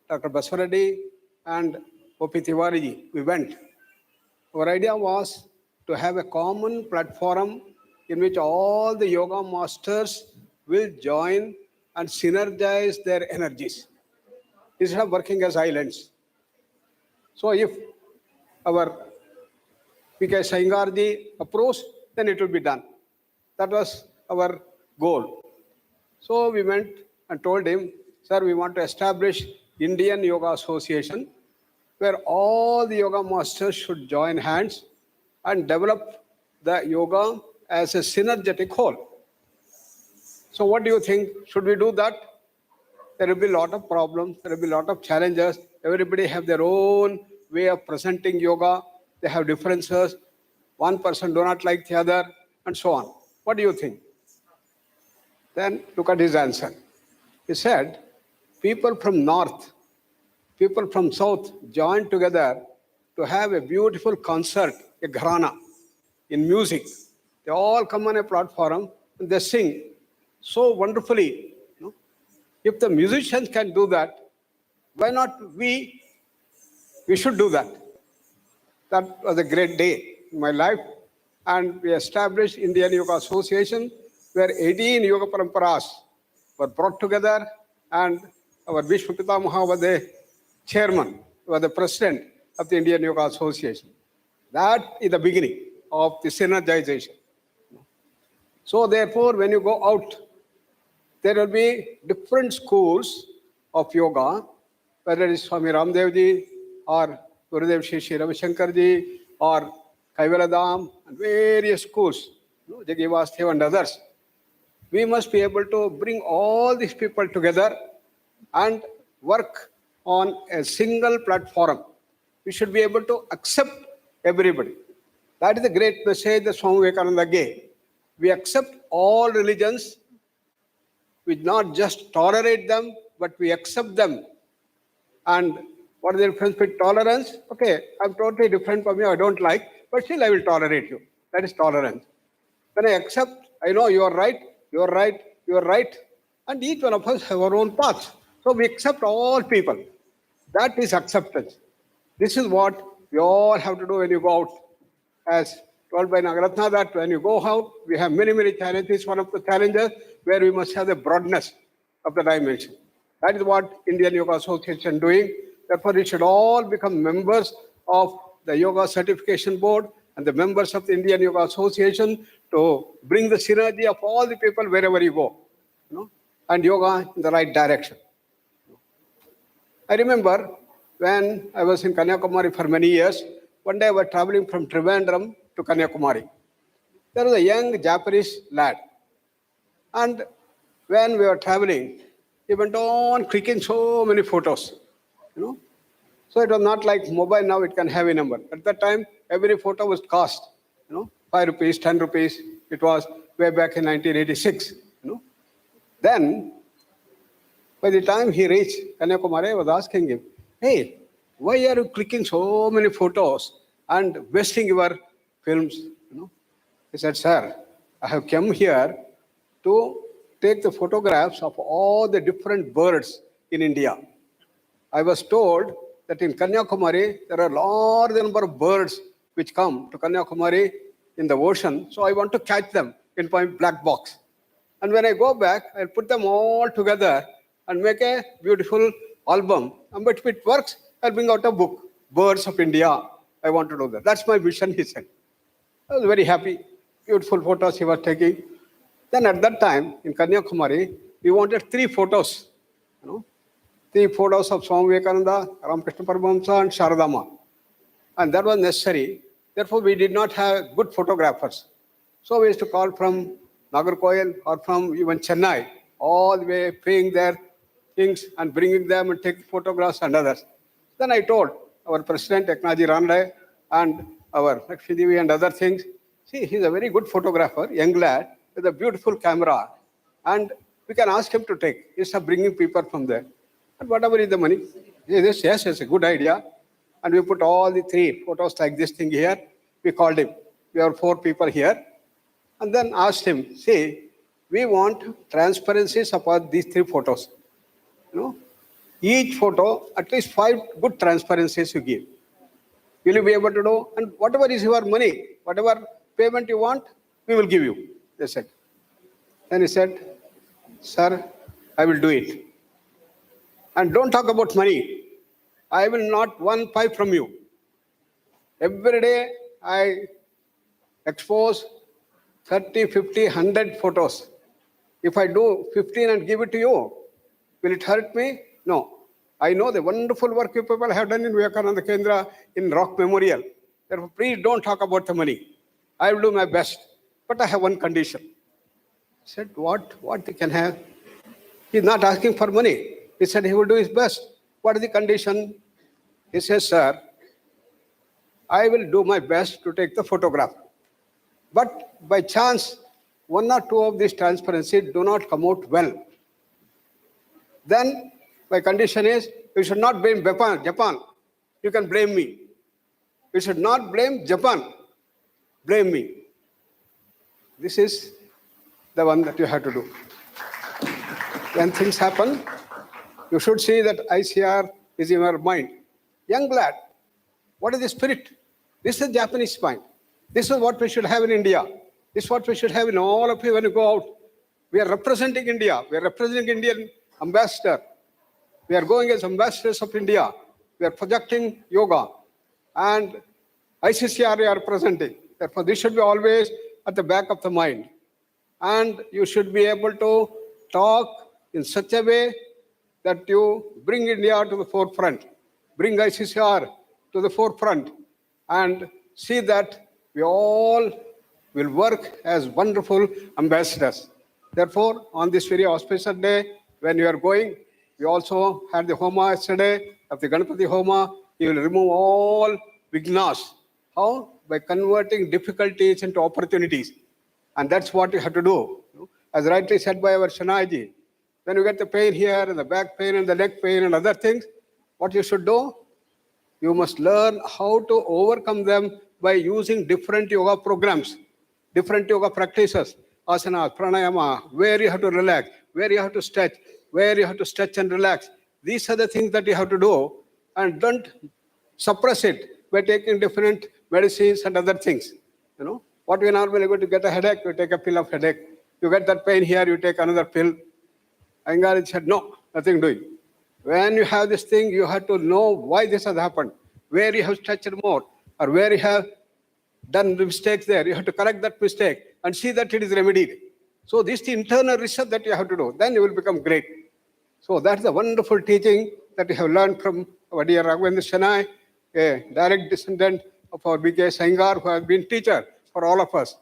Dr. Baswareddy, and O.P. Tiwari, we went. Our idea was to have a common platform in which all the yoga masters will join and synergize their energies instead of working as islands. So if our P.K. Saingarji approves, then it will be done. That was our goal. So we went and told him, "Sir, we want to establish Indian Yoga Association where all the yoga masters should join hands and develop the yoga as a synergetic whole." So what do you think? Should we do that? There will be a lot of problems. There will be a lot of challenges. Everybody have their own way of presenting yoga. They have differences. One person do not like the other, and so on. What do you think? Then look at his answer. He said, people from north, people from south join together to have a beautiful concert, a gharana, in music. They all come on a platform and they sing so wonderfully. No? If the musicians can do that, why not we should do that. That was a great day in my life. And we established Indian Yoga Association where 18 yoga paramparas were brought together, and our Bhishma Pitamaha was the chairman, was the president of the Indian Yoga Association. That is the beginning of the synergization. So therefore, when you go out, there will be different schools of yoga, whether it is Swami Ramdev ji or Gurudev Shri Ravi Shankar ji or Kaivaladam and various schools, Jagi Vastev and others. We must be able to bring all these people together and work on a single platform. We should be able to accept everybody. That is the great message that Swami Vivekananda gave. We accept all religions. We not just tolerate them, but we accept them. And what is the difference between tolerance? Okay, I'm totally different from you, I don't like, but still I will tolerate you. That is tolerance. When I accept, I know you are right, you are right, you are right, and each one of us have our own paths. So we accept all people. That is acceptance. This is what we all have to do when you go out. As told by Nagaratna, that when you go out, we have many, many challenges. One of the challenges where we must have the broadness of the dimension. That is what Indian Yoga Association is doing. Therefore, we should all become members of the Yoga Certification Board and the members of the Indian Yoga Association to bring the synergy of all the people wherever you go, and yoga in the right direction. I remember when I was in Kanyakumari for many years, one day I was traveling from Trivandrum to Kanyakumari. There was a young Japanese lad. And when we were traveling, he went on clicking so many photos, So it was not like mobile now, it can have a number. At that time, every photo was cost, 5 rupees, 10 rupees. It was way back in 1986, Then, by the time he reached Kanyakumari, I was asking him, hey, why are you clicking so many photos and wasting your films? He said, sir, I have come here to take the photographs of all the different birds in India. I was told that in Kanyakumari, there are a large number of birds which come to Kanyakumari in the ocean. So I want to catch them in my black box. And when I go back, I'll put them all together and make a beautiful album. And but if it works, I'll bring out a book, Birds of India. I want to do that. That's my vision, he said. I was very happy. Beautiful photos he was taking. Then at that time, in Kanyakumari, we wanted 3 photos. 3 photos of Swami Vivekananda, Ramakrishna Paramahamsa, and Sharadama. And that was necessary. Therefore, we did not have good photographers. So we used to call from Nagarkoil or from even Chennai, all the way paying their things and bringing them and take photographs and others. Then I told our president, Eknaji Ranade, and our Lakshmi and other things, see, he's a very good photographer, young lad, with a beautiful camera. And we can ask him to take, instead of bringing people from there. And whatever is the money, yes, it's a good idea. And we put all the 3 photos like this thing here. We called him. We are 4 people here. And then asked him, see, we want transparencies about these 3 photos. Each photo, at least 5 good transparencies you give. Will you be able to do? And whatever is your money, whatever payment you want, we will give you, they said. Then he said, sir, I will do it. And don't talk about money. I will not 1 pipe from you. Every day I expose 30, 50, 100 photos. If I do 15 and give it to you, will it hurt me? No. I know the wonderful work you people have done in Vivekananda Kendra, in Rock Memorial. Therefore, please don't talk about the money. I will do my best. But I have one condition. I said, what he can have? He's not asking for money. He said he will do his best. What is the condition? He says, sir, I will do my best to take the photograph. But by chance, 1 or 2 of these transparencies do not come out well. Then my condition is, you should not blame Japan. You can blame me. You should not blame Japan. Blame me. This is the one that you have to do. When things happen, you should see that Iccr is in your mind. Young lad, what is the spirit? This is Japanese mind. This is what we should have in India. This is what we should have in all of you when you go out. We are representing India. We are representing Indian ambassador. We are going as ambassadors of India. We are projecting yoga. And ICCR we are representing. Therefore, this should be always at the back of the mind. And you should be able to talk in such a way that you bring India to the forefront, bring ICCR to the forefront, and see that we all will work as wonderful ambassadors. Therefore, on this very auspicious day, when you are going, we also had the Homa yesterday of the Ganapati Homa. You will remove all vignas. How? By converting difficulties into opportunities. And that's what you have to do. As rightly said by our Shanaiji, when you get the pain here and the back pain and the neck pain and other things, what you should do? You must learn how to overcome them by using different yoga programs, different yoga practices, asana, pranayama, where you have to relax, where you have to stretch, where you have to stretch and relax. These are the things that you have to do, and don't suppress it by taking different medicines and other things. You know, what we normally go to get a headache, you take a pill of headache. You get that pain here, you take another pill. Iyengar said, no, nothing doing. When you have this thing, you have to know why this has happened, where you have stretched more, or where you have done mistakes there. You have to correct that mistake and see that it is remedied. So this is the internal research that you have to do. Then you will become great. So that's the wonderful teaching that we have learned from our dear Raghavendra Shenoy, a direct descendant of our B.K. Iyengar, who has been teacher for all of us.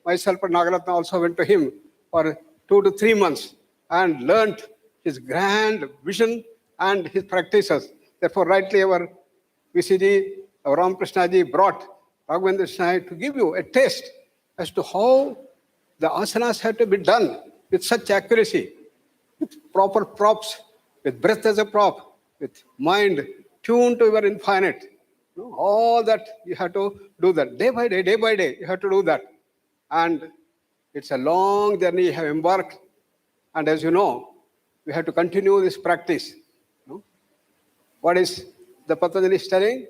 Myself and Nagaratna also went to him for 2 to 3 months and learned his grand vision and his practices. Therefore, rightly our VCG, our Ramakrishnaji brought Raghavendra Shenoy to give you a taste as to how the asanas have to be done with such accuracy, with proper props, with breath as a prop, with mind tuned to your infinite. You know, all that you have to do that. Day by day, you have to do that. And it's a long journey you have embarked. And as you know, we have to continue this practice. You know? What is the Patanjali telling?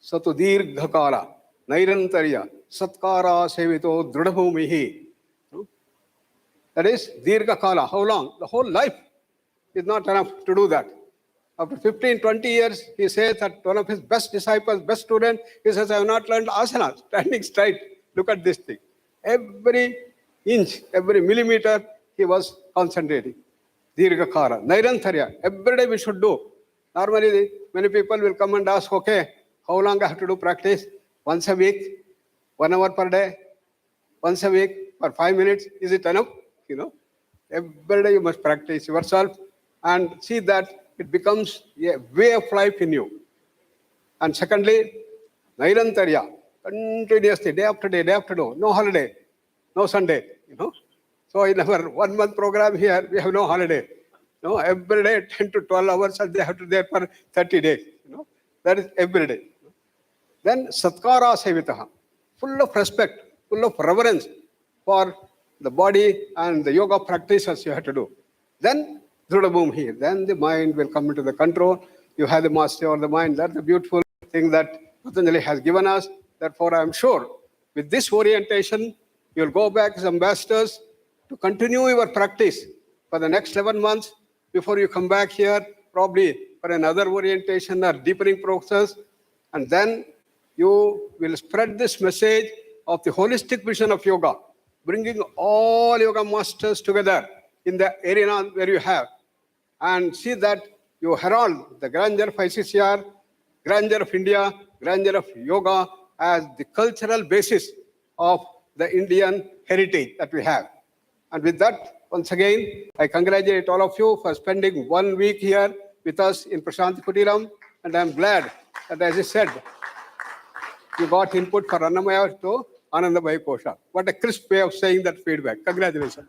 Satu dirghakala, nairantarya, satkara sevito dridhabhumihi. That is dirghakala. How long? The whole life is not enough to do that. After 15, 20 years, he says that one of his best disciples, best student, he says, I have not learned asana, standing straight. Look at this thing. Every inch, every millimeter, he was concentrating. Dirghakara, nairantarya. Every day we should do. Normally, many people will come and ask, okay, how long I have to do practice? Once a week, 1 hour per day, once a week for 5 minutes. Is it enough? You know, every day you must practice yourself and see that it becomes a way of life in you. And secondly, nairantarya, continuously, day after day, no holiday, no Sunday, you know. So in our 1 month program here, we have no holiday. No, every day 10 to 12 hours and they have to be there for 30 days. You know, that is every day. Then satkara sevitaha, full of respect, full of reverence for the body and the yoga practices you have to do. Then Dhrudabhum here. Then the mind will come into the control. You have the mastery over the mind. That's the beautiful thing that Patanjali has given us. Therefore, I am sure with this orientation, you'll go back as ambassadors to continue your practice for the next 11 months before you come back here, probably for another orientation or deepening process. And then you will spread this message of the holistic vision of yoga, bringing all yoga masters together in the arena where you have. And see that you herald the grandeur of ICCR, grandeur of India, grandeur of yoga as the cultural basis of the Indian heritage that we have. And with that, once again, I congratulate all of you for spending 1 week here with us in Prashanti Kutiram. And I'm glad that, as I said, you got input for Annamaya to Anandamaya Kosha. What a crisp way of saying that feedback. Congratulations.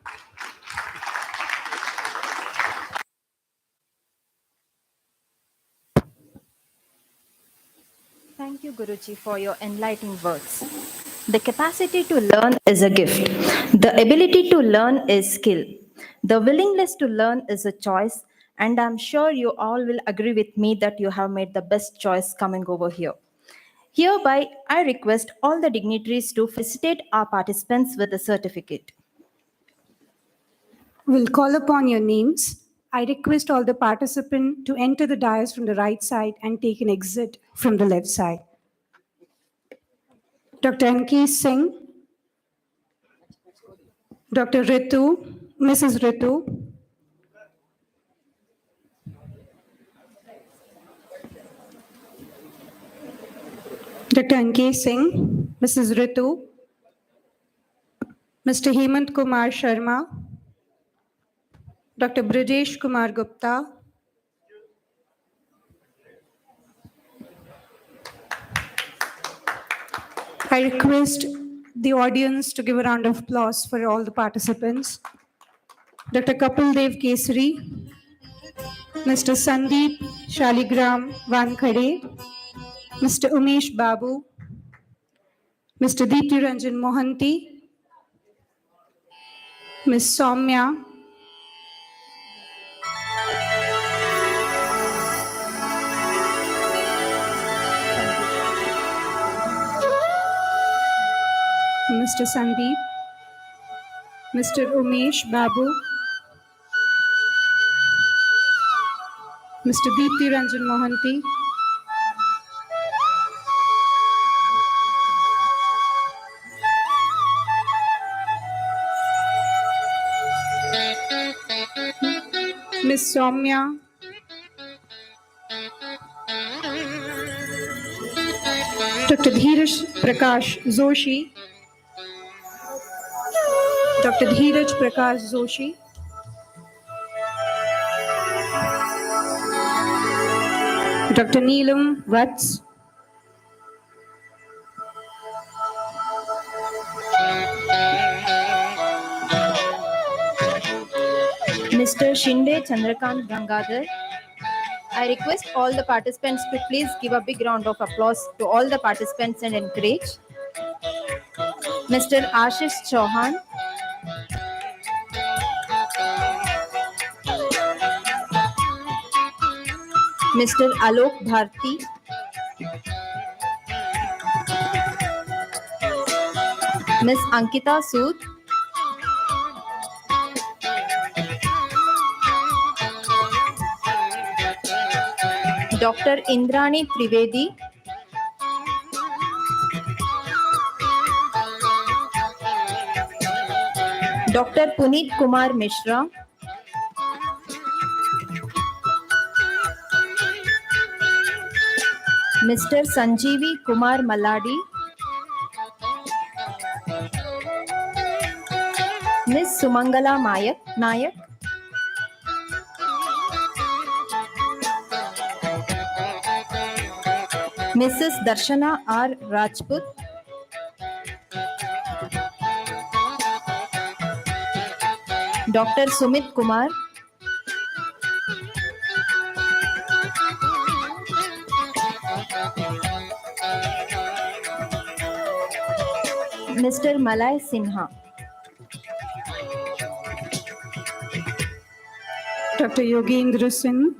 Thank you, Guruji, for your enlightening words. The capacity to learn is a gift. The ability to learn is skill. The willingness to learn is a choice. And I'm sure you all will agree with me that you have made the best choice coming over here. Hereby, I request all the dignitaries to felicitate our participants with a certificate. We'll call upon your names. I request all the participants to enter the dais from the right side and take an exit from the left side. Dr. N.K. Singh, Dr. Ritu, Mrs. Ritu, Dr. N.K. Singh, Mrs. Ritu, Mr. Hemant Kumar Sharma, Dr. Brijesh Kumar Gupta, I request the audience to give a round of applause for all the participants. Dr. Kapil Dev Kesari, Mr. Sandeep Shaligram Wankhede, Mr. Umesh Babu, Mr. Deepti Ranjan Mohanty, Ms. Soumya, Mr. Sandeep, Mr. Umesh Babu, Mr. Deepti Ranjan Mohanty, Ms. Soumya, Dr. Dheeraj Prakash Joshi, Dr. Dheeraj Prakash Joshi, Dr. Neelam Vats, Mr. Shinde Chandrakant Gangadhar. I request all the participants to please give a big round of applause to all the participants and encourage. Mr. Ashish Chauhan. Mr. Alok Bharti. Ms. Ankita Sood. Dr. Indrani Trivedi. Dr. Puneet Kumar Mishra. Mr. Sanjeevi Kumar Maladi. Ms. Sumangala Nayak. Mrs. Darshana R. Rajput. Dr. Sumit Kumar. Mr. Malay Sinha. Dr. Yogendra Singh,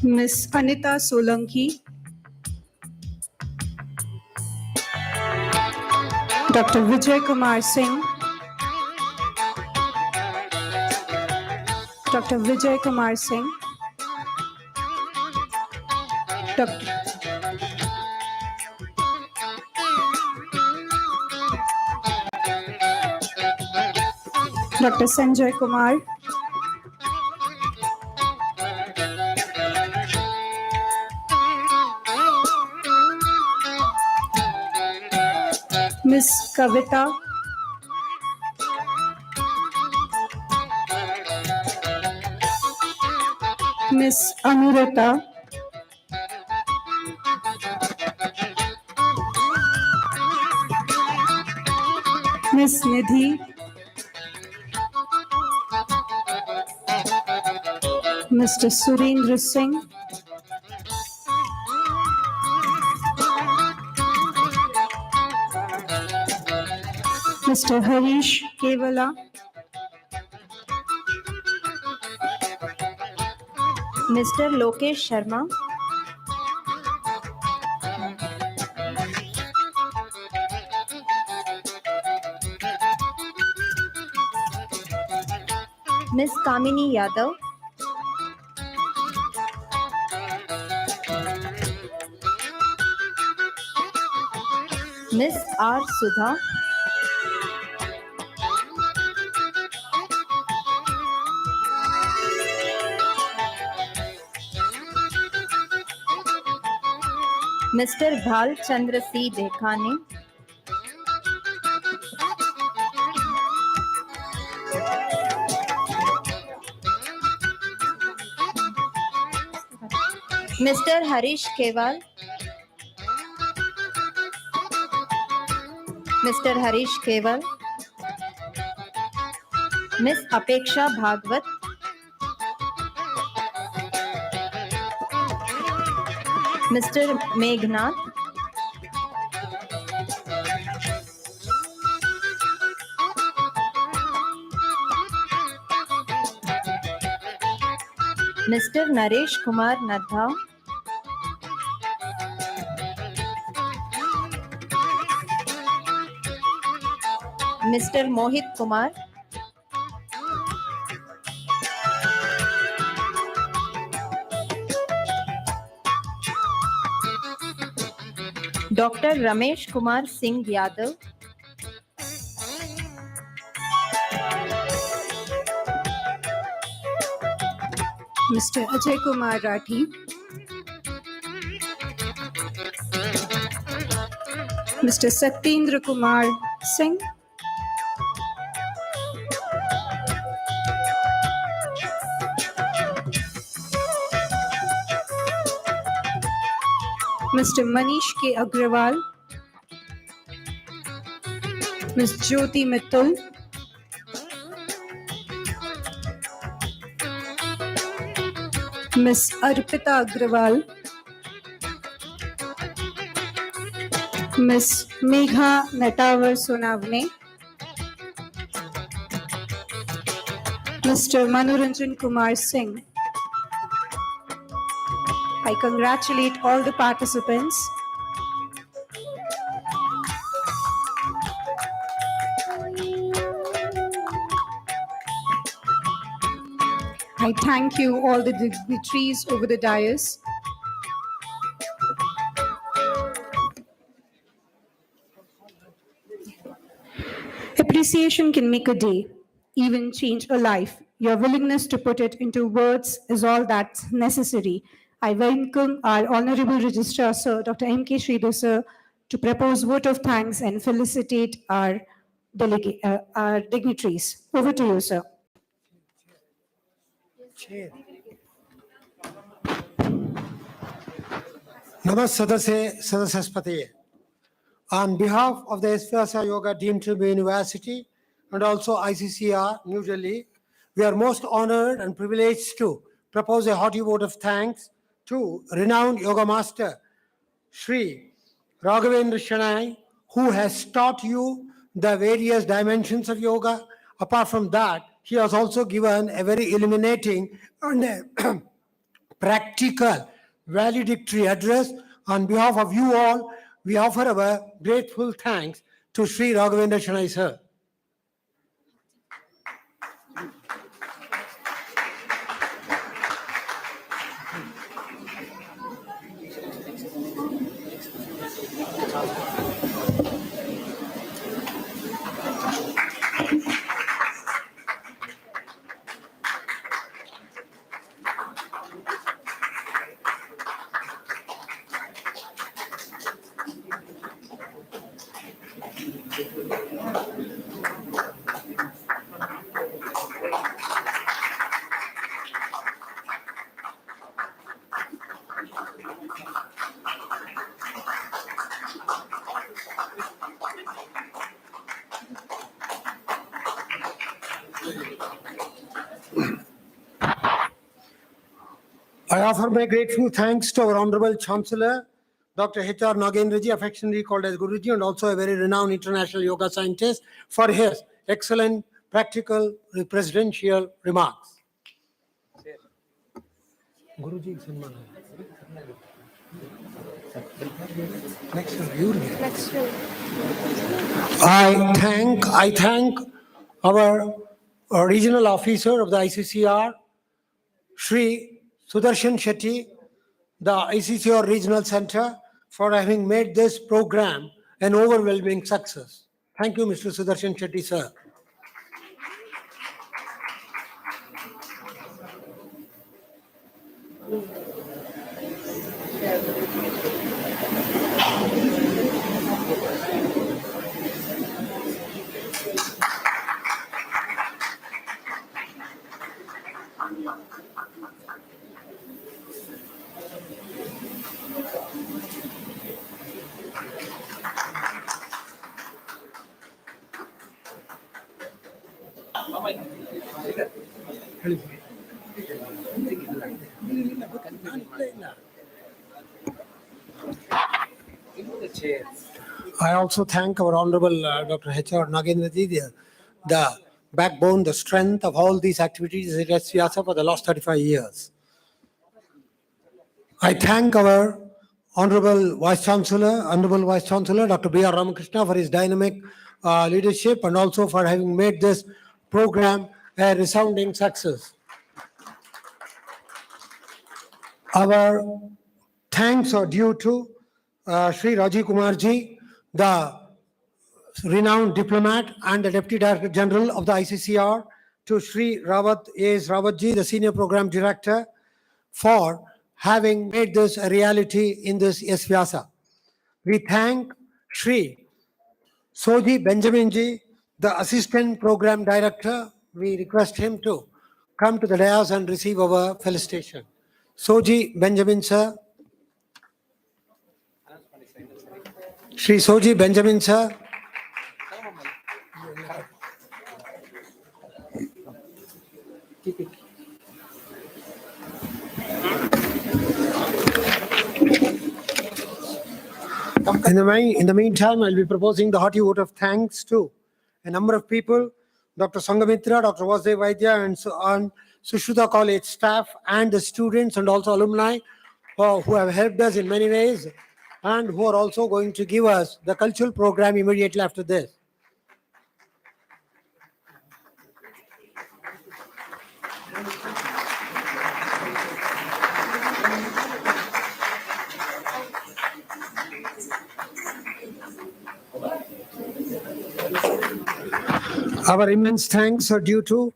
Ms. Anita Solanki, Dr. Vijay Kumar Singh, Dr. Vijay Kumar Singh, Dr. Dr. Sanjay Kumar, Ms. Kavita, Ms. Anurata, Ms. Nidhi, Mr. Surendra Singh, Mr. Harish Kevala, Mr. Lokesh Sharma. Ms. Kamini Yadav. Ms. R. Sudha. Mr. Bhal Chandra C. Dekhane. Mr. Harish Keval. Mr. Harish Keval. Ms. Apeksha Bhagwat. Mr. Meghnath. Mr. Naresh Kumar Nadha, Mr. Mohit Kumar, Dr. Ramesh Kumar Singh Yadav, Mr. Ajay Kumar Rathi, Mr. Satyendra Kumar Singh, Mr. Manish K. Agrawal, Ms. Jyoti Mittal, Ms. Arpita Agrawal, Ms. Megha Netavar Sonavne, Mr. Manoranjan Kumar Singh. I congratulate all the participants. I thank you, all the dignitaries over the dais. Appreciation can make a day, even change a life. Your willingness to put it into words is all that's necessary. I welcome our Honorable Registrar, Sir Dr. M.K. Sridhar, Sir, to propose vote of thanks and felicitate our dignitaries. Over to you, sir. Namaste Sadasaspati. On behalf of the S-VYASA Yoga Deemed to be University and also ICCR, New Delhi, we are most honored and privileged to propose a hearty vote of thanks to renowned yoga master, Sri Raghavendra Shanai, who has taught you the various dimensions of yoga. Apart from that, he has also given a very illuminating and a practical valedictory address. On behalf of you all, we offer our grateful thanks to Sri Raghavendra Shanai, sir. I offer my grateful thanks to our Honorable Chancellor, Dr. H.R. Nagendraji, affectionately called as Guruji, and also a very renowned international yoga scientist, for his excellent practical presidential remarks. Guruji, I thank our regional officer of the ICCR, Sri Sudarshan Shetty, the ICCR Regional Center, for having made this program an overwhelming success. Thank you, Mr. Sudarshan Shetty, sir. I also thank our Honorable Dr. H.R. Nagendraji, the backbone, the strength of all these activities at S-VYASA for the last 35 years. I thank our Honorable Vice Chancellor, Dr. B.R. Ramakrishna, for his dynamic leadership and also for having made this program a resounding success. Our thanks are due to Sri Rajiv Kumarji, the renowned diplomat and the Deputy Director General of the ICCR, to Sri Rawat A.S. Rawatji, the Senior Program Director, for having made this a reality in this S-VYASA. We thank Sri Soji Benjaminji, the Assistant Program Director. We request him to come to the dais and receive our felicitation. Soji Benjamin, sir. Sri Soji Benjamin, sir. In the meantime, I'll be proposing the hearty vote of thanks to a number of people, Dr. Sangamitra, Dr. Vasudev Vaidya, and so on, Sushruta College staff and the students and also alumni who have helped us in many ways and who are also going to give us the cultural program immediately after this. Our immense thanks are due to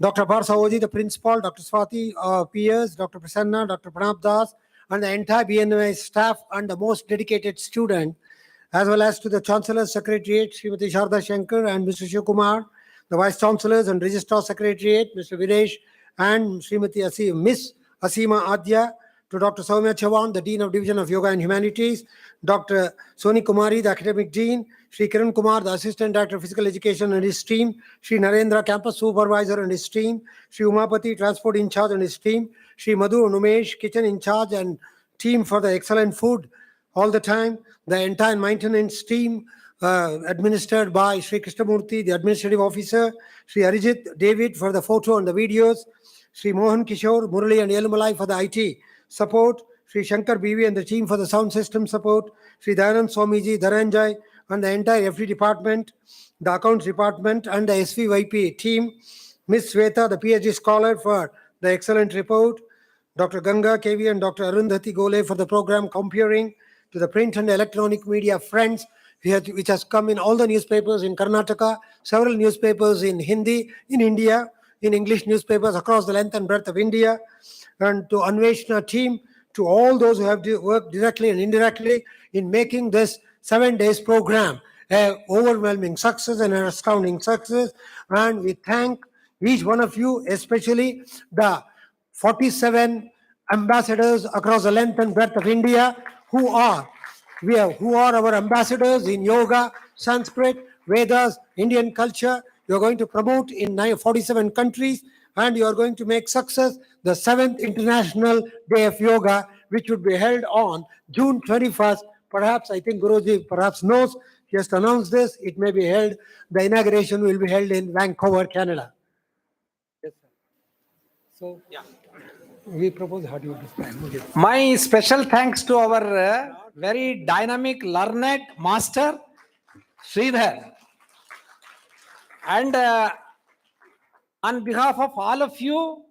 Dr. Bar Saoji, the principal, Dr. Swati P.S., Dr. Prasanna, Dr. Pranab Das, and the entire BNY staff and the most dedicated student, as well as to the Chancellor's Secretariat, Srimati Sharda Shankar and Mr. Shiv Kumar, the Vice Chancellors and Registrar Secretariat, Mr. Videsh and Srimati Miss Asima Adya, to Dr. Soumya Chavan, the Dean of Division of Yoga and Humanities, Dr. Soni Kumari, the Academic Dean, Sri Kiran Kumar, the Assistant Director of Physical Education and his team, Sri Narendra, Campus Supervisor and his team, Sri Umapati, Transport in Charge and his team, Sri Madhu Numesh, Kitchen in Charge and team for the excellent food all the time, the entire maintenance team administered by Sri Krishnamurthy, the Administrative Officer, Sri Arijit David for the photo and the videos, Sri Mohan Kishore, Murali and Yelumalai for the IT support, Sri Shankar BV and the team for the sound system support, Sri Dayanand Swamiji, Dharanjay, and the entire FD department, the accounts department, and the SVYP team, Miss Sweta, the PhD scholar, for the excellent report, Dr. Ganga KV and Dr. Arundhati Gole for the program comparing, to the print and electronic media friends, which has come in all the newspapers in Karnataka, several newspapers in Hindi, in India, in English newspapers across the length and breadth of India, and to Anveshna team, to all those who have worked directly and indirectly in making this 7 days program an overwhelming success and an astounding success. And we thank each one of you, especially the 47 ambassadors across the length and breadth of India who are our ambassadors in yoga, Sanskrit, Vedas, Indian culture. You are going to promote in 47 countries, and you are going to make success the 7th International Day of Yoga, which would be held on June 21st. Perhaps, I think Guruji perhaps knows, he has announced this, it may be held, the inauguration will be held in Vancouver, Canada. Yes, sir. So, we propose, how do you describe? My special thanks to our very dynamic, learned master, Sridhar. And on behalf of all of you,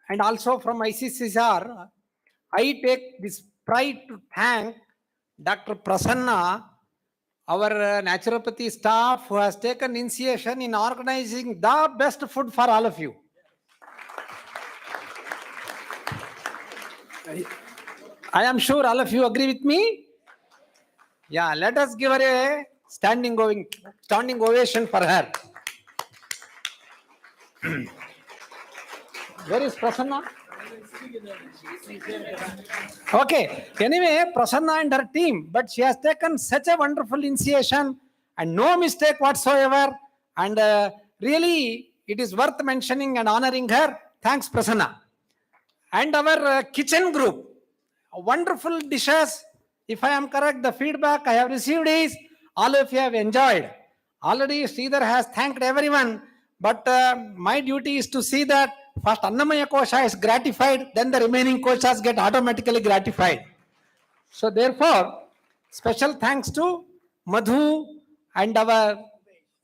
and also from ICCR, I take this pride to thank Dr. Prasanna, our naturopathy staff, who has taken initiation in organizing the best food for all of you. I am sure all of you agree with me. Yeah, let us give her a standing ovation for her. Where is Prasanna? Okay, anyway, Prasanna and her team, but she has taken such a wonderful initiation and no mistake whatsoever. And really, it is worth mentioning and honoring her. Thanks, Prasanna. And our kitchen group, wonderful dishes. If I am correct, the feedback I have received is all of you have enjoyed. Already Sridhar has thanked everyone, but my duty is to see that First Annamaya Kosha is gratified, then the remaining koshas get automatically gratified. So therefore, special thanks to Madhu and our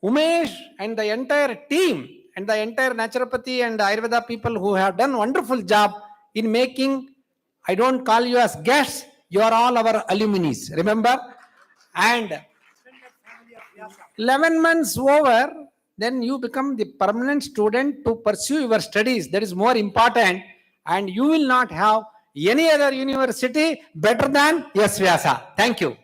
Umesh and the entire team and the entire naturopathy and Ayurveda people who have done wonderful job in making. I don't call you as guests, you are all our alumni, remember? And 11 months over, then you become the permanent student to pursue your studies. That is more important, and you will not have any other university better than S-VYASA. Thank you.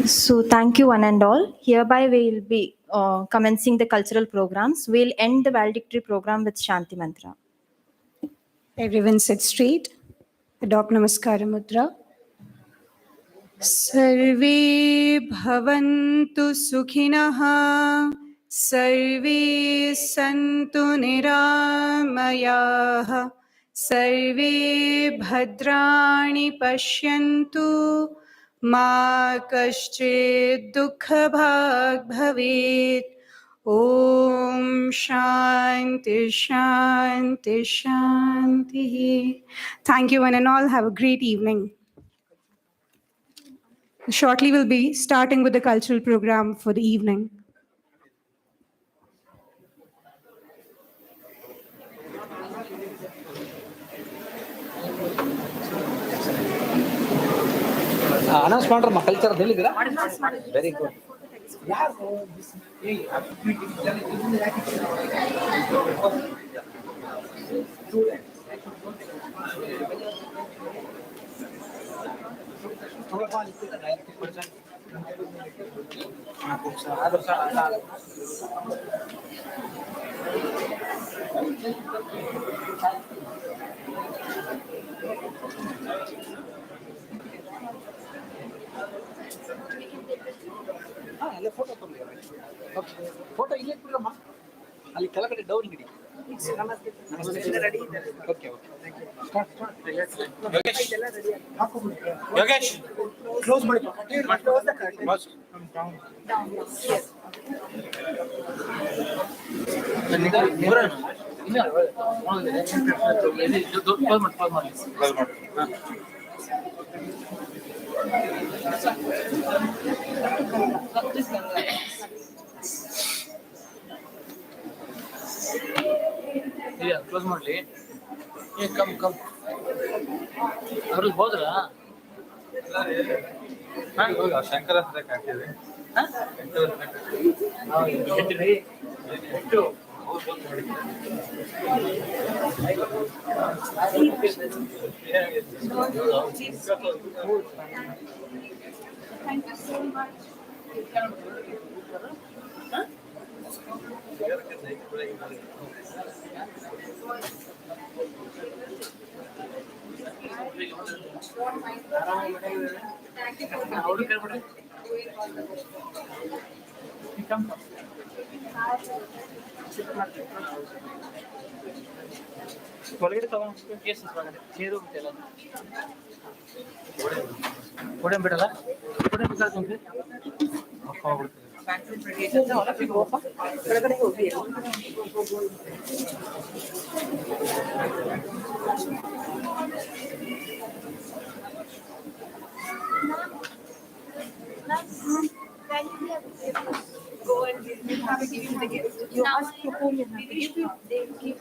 So thank you one and all. Hereby we will be commencing the cultural programs. We'll end the valedictory program with Shanti Mantra. Everyone sit straight. Adopt Namaskara Mudra. सर्वे भवन्तु सुखिनः सर्वे सन्तु निरामयाः सर्वे भद्राणि पश्यन्तु मा कश्चित् दुःखभाग् भवेत् ॐ शान्ति शान्ति शान्तिः. Thank you one and all. Have a great evening. Shortly, we'll be starting with the cultural program for the evening. Announce ಮಾಡ್ರಮ್ಮ ಕಲ್ಚರ್ ಹೇಳಿದ್ದೀರಾ? Very good. ಅಲ್ಲೇ ಫೋಟೋ ತಗೊಳ್ಳಿ. ಫೋಟೋ ಇಲ್ಲೇ ಕೊಡ್ರಮ್ಮ, ಅಲ್ಲಿ ಕೆಳಗಡೆ ಡೌನ್ ಇಡಿ. Okay okay. ಯೋಗೇಶ್ ಕ್ಲೋಸ್ ಮಾಡಿ. ಕ್ಲೋಸ್ ಮಾಡ್ಲಿ. ಕಮ್ ಕಮ್ ಅವ್ರಲ್ಲಿ ಹೋದ್ರಾ? ಶಂಕರ ಹಾಕಿದ್ರಿ ಎಷ್ಟು Thank you so much. ಒಳಗಡೆ ತಗೊಂಡು ಕೇಸ್ ನೀರು ಬಿಟ್ಟಲ್ಲ ಕೊಡಂ ಬಿಡಲ್ಲ ಕೊಡಂ ಬಿಡ್ತಾರೆ ಕೆಳಗಡೆ ಹೋಗಿ go and have a give the gift. You ask to whom you have to give. They give.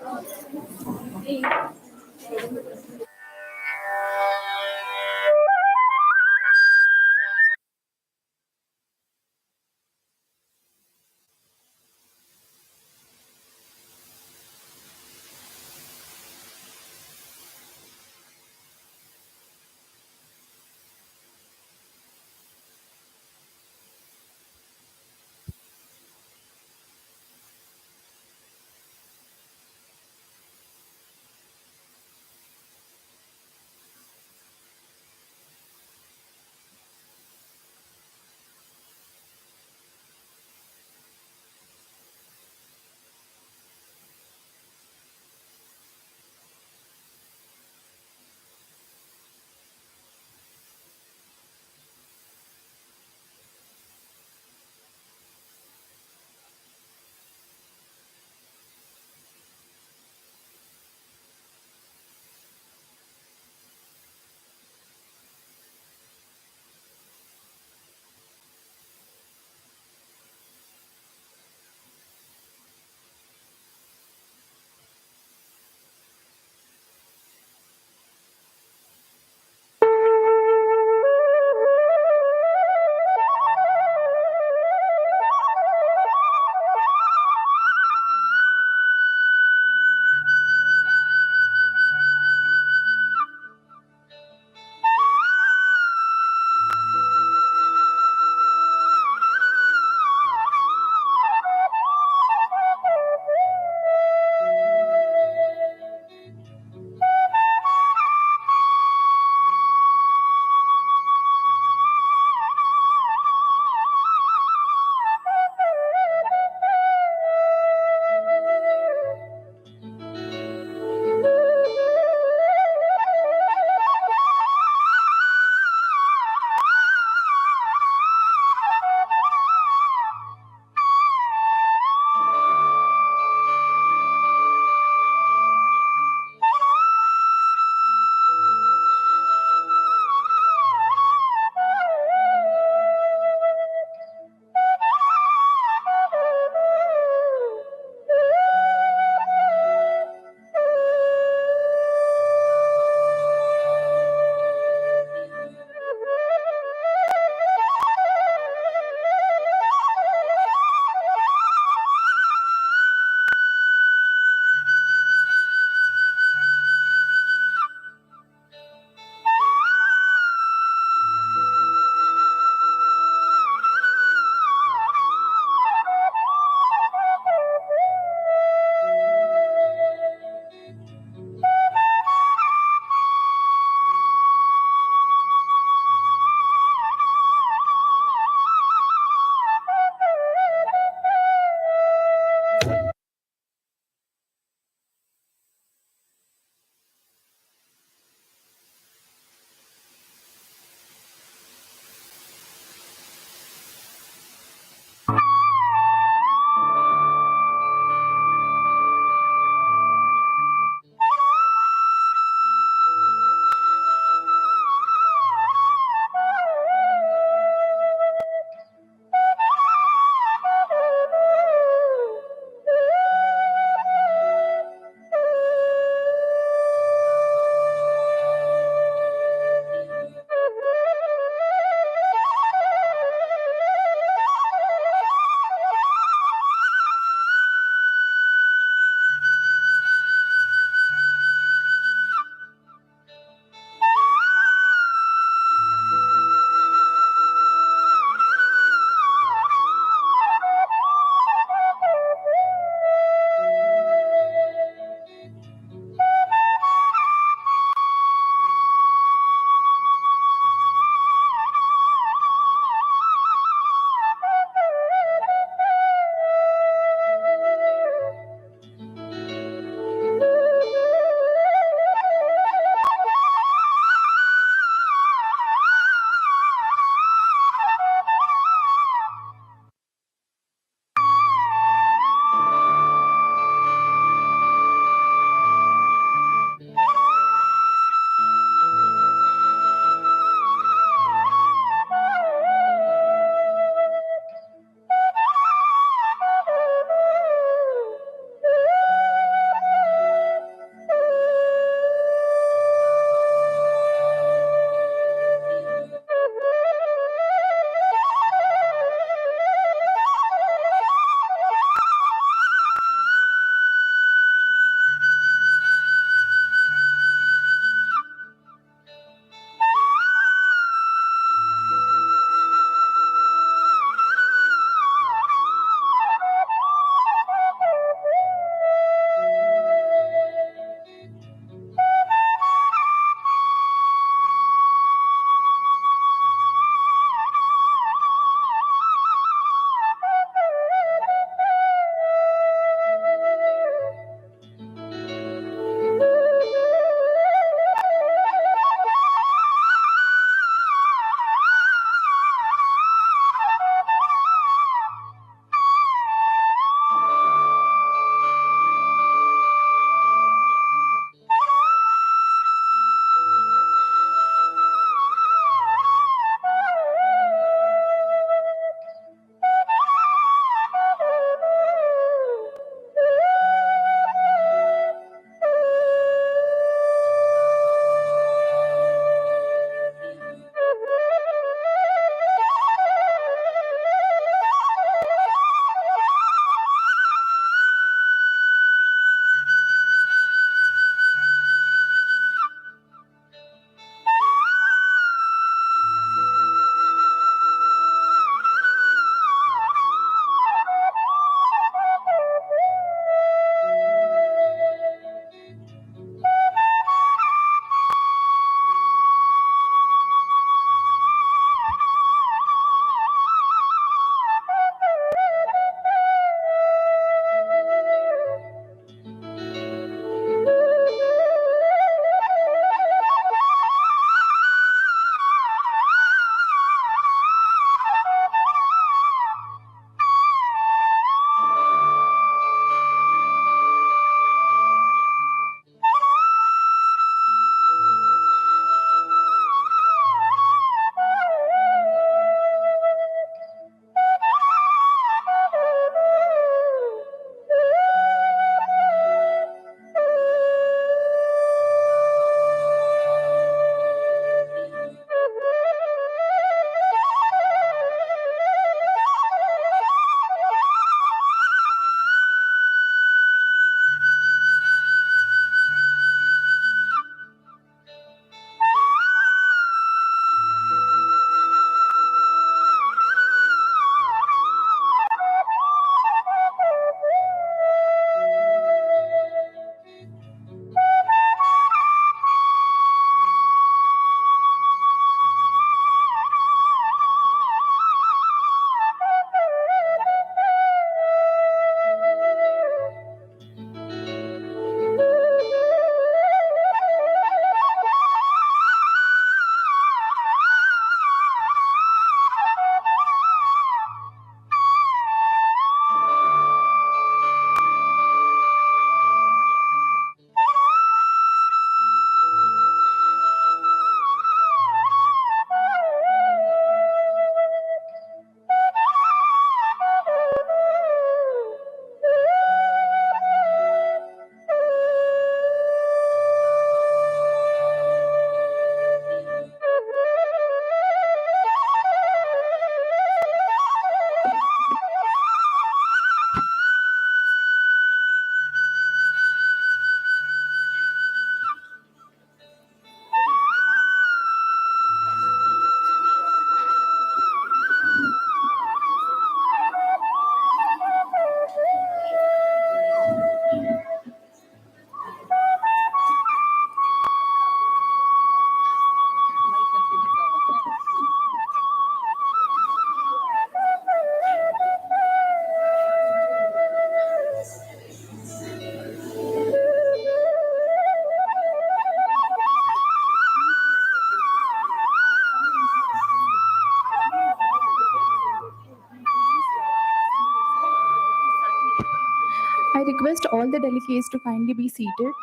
request all the delegates to kindly be seated.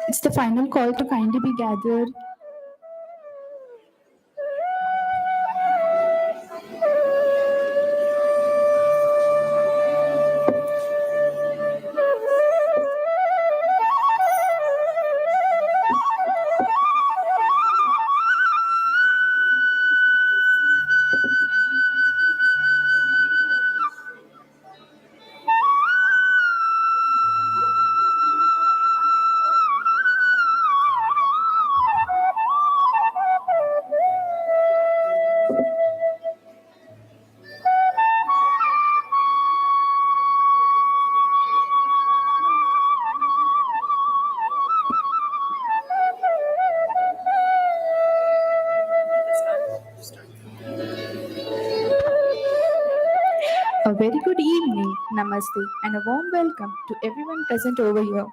It's the final call to kindly be gathered. A very good evening, namaste, and a warm welcome to everyone present over here.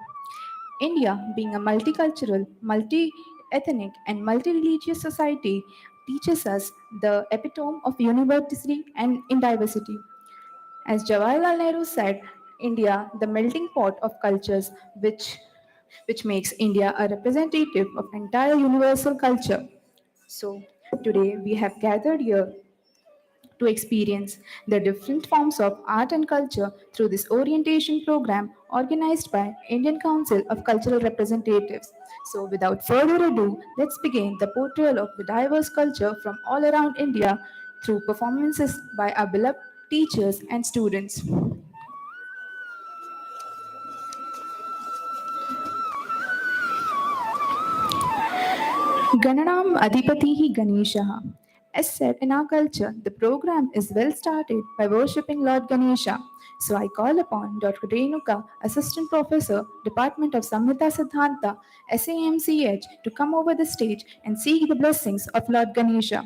India, being a multicultural, multi ethnic, and multi religious society, teaches us the epitome of university and in diversity. As Jawaharlal Nehru said, India, the melting pot of cultures, which makes India a representative of entire universal culture. So, today we have gathered here to experience the different forms of art and culture through this orientation program organized by Indian Council of Cultural Representatives. So without further ado, let's begin the portrayal of the diverse culture from all around India through performances by our beloved teachers and students. Gananam Adhipatihi Ganeshaha. As said in our culture, the program is well started by worshipping Lord Ganesha. So I call upon Dr. Renuka, Assistant Professor, Department of Samhita Siddhanta, SAMCH, to come over the stage and seek the blessings of Lord Ganesha.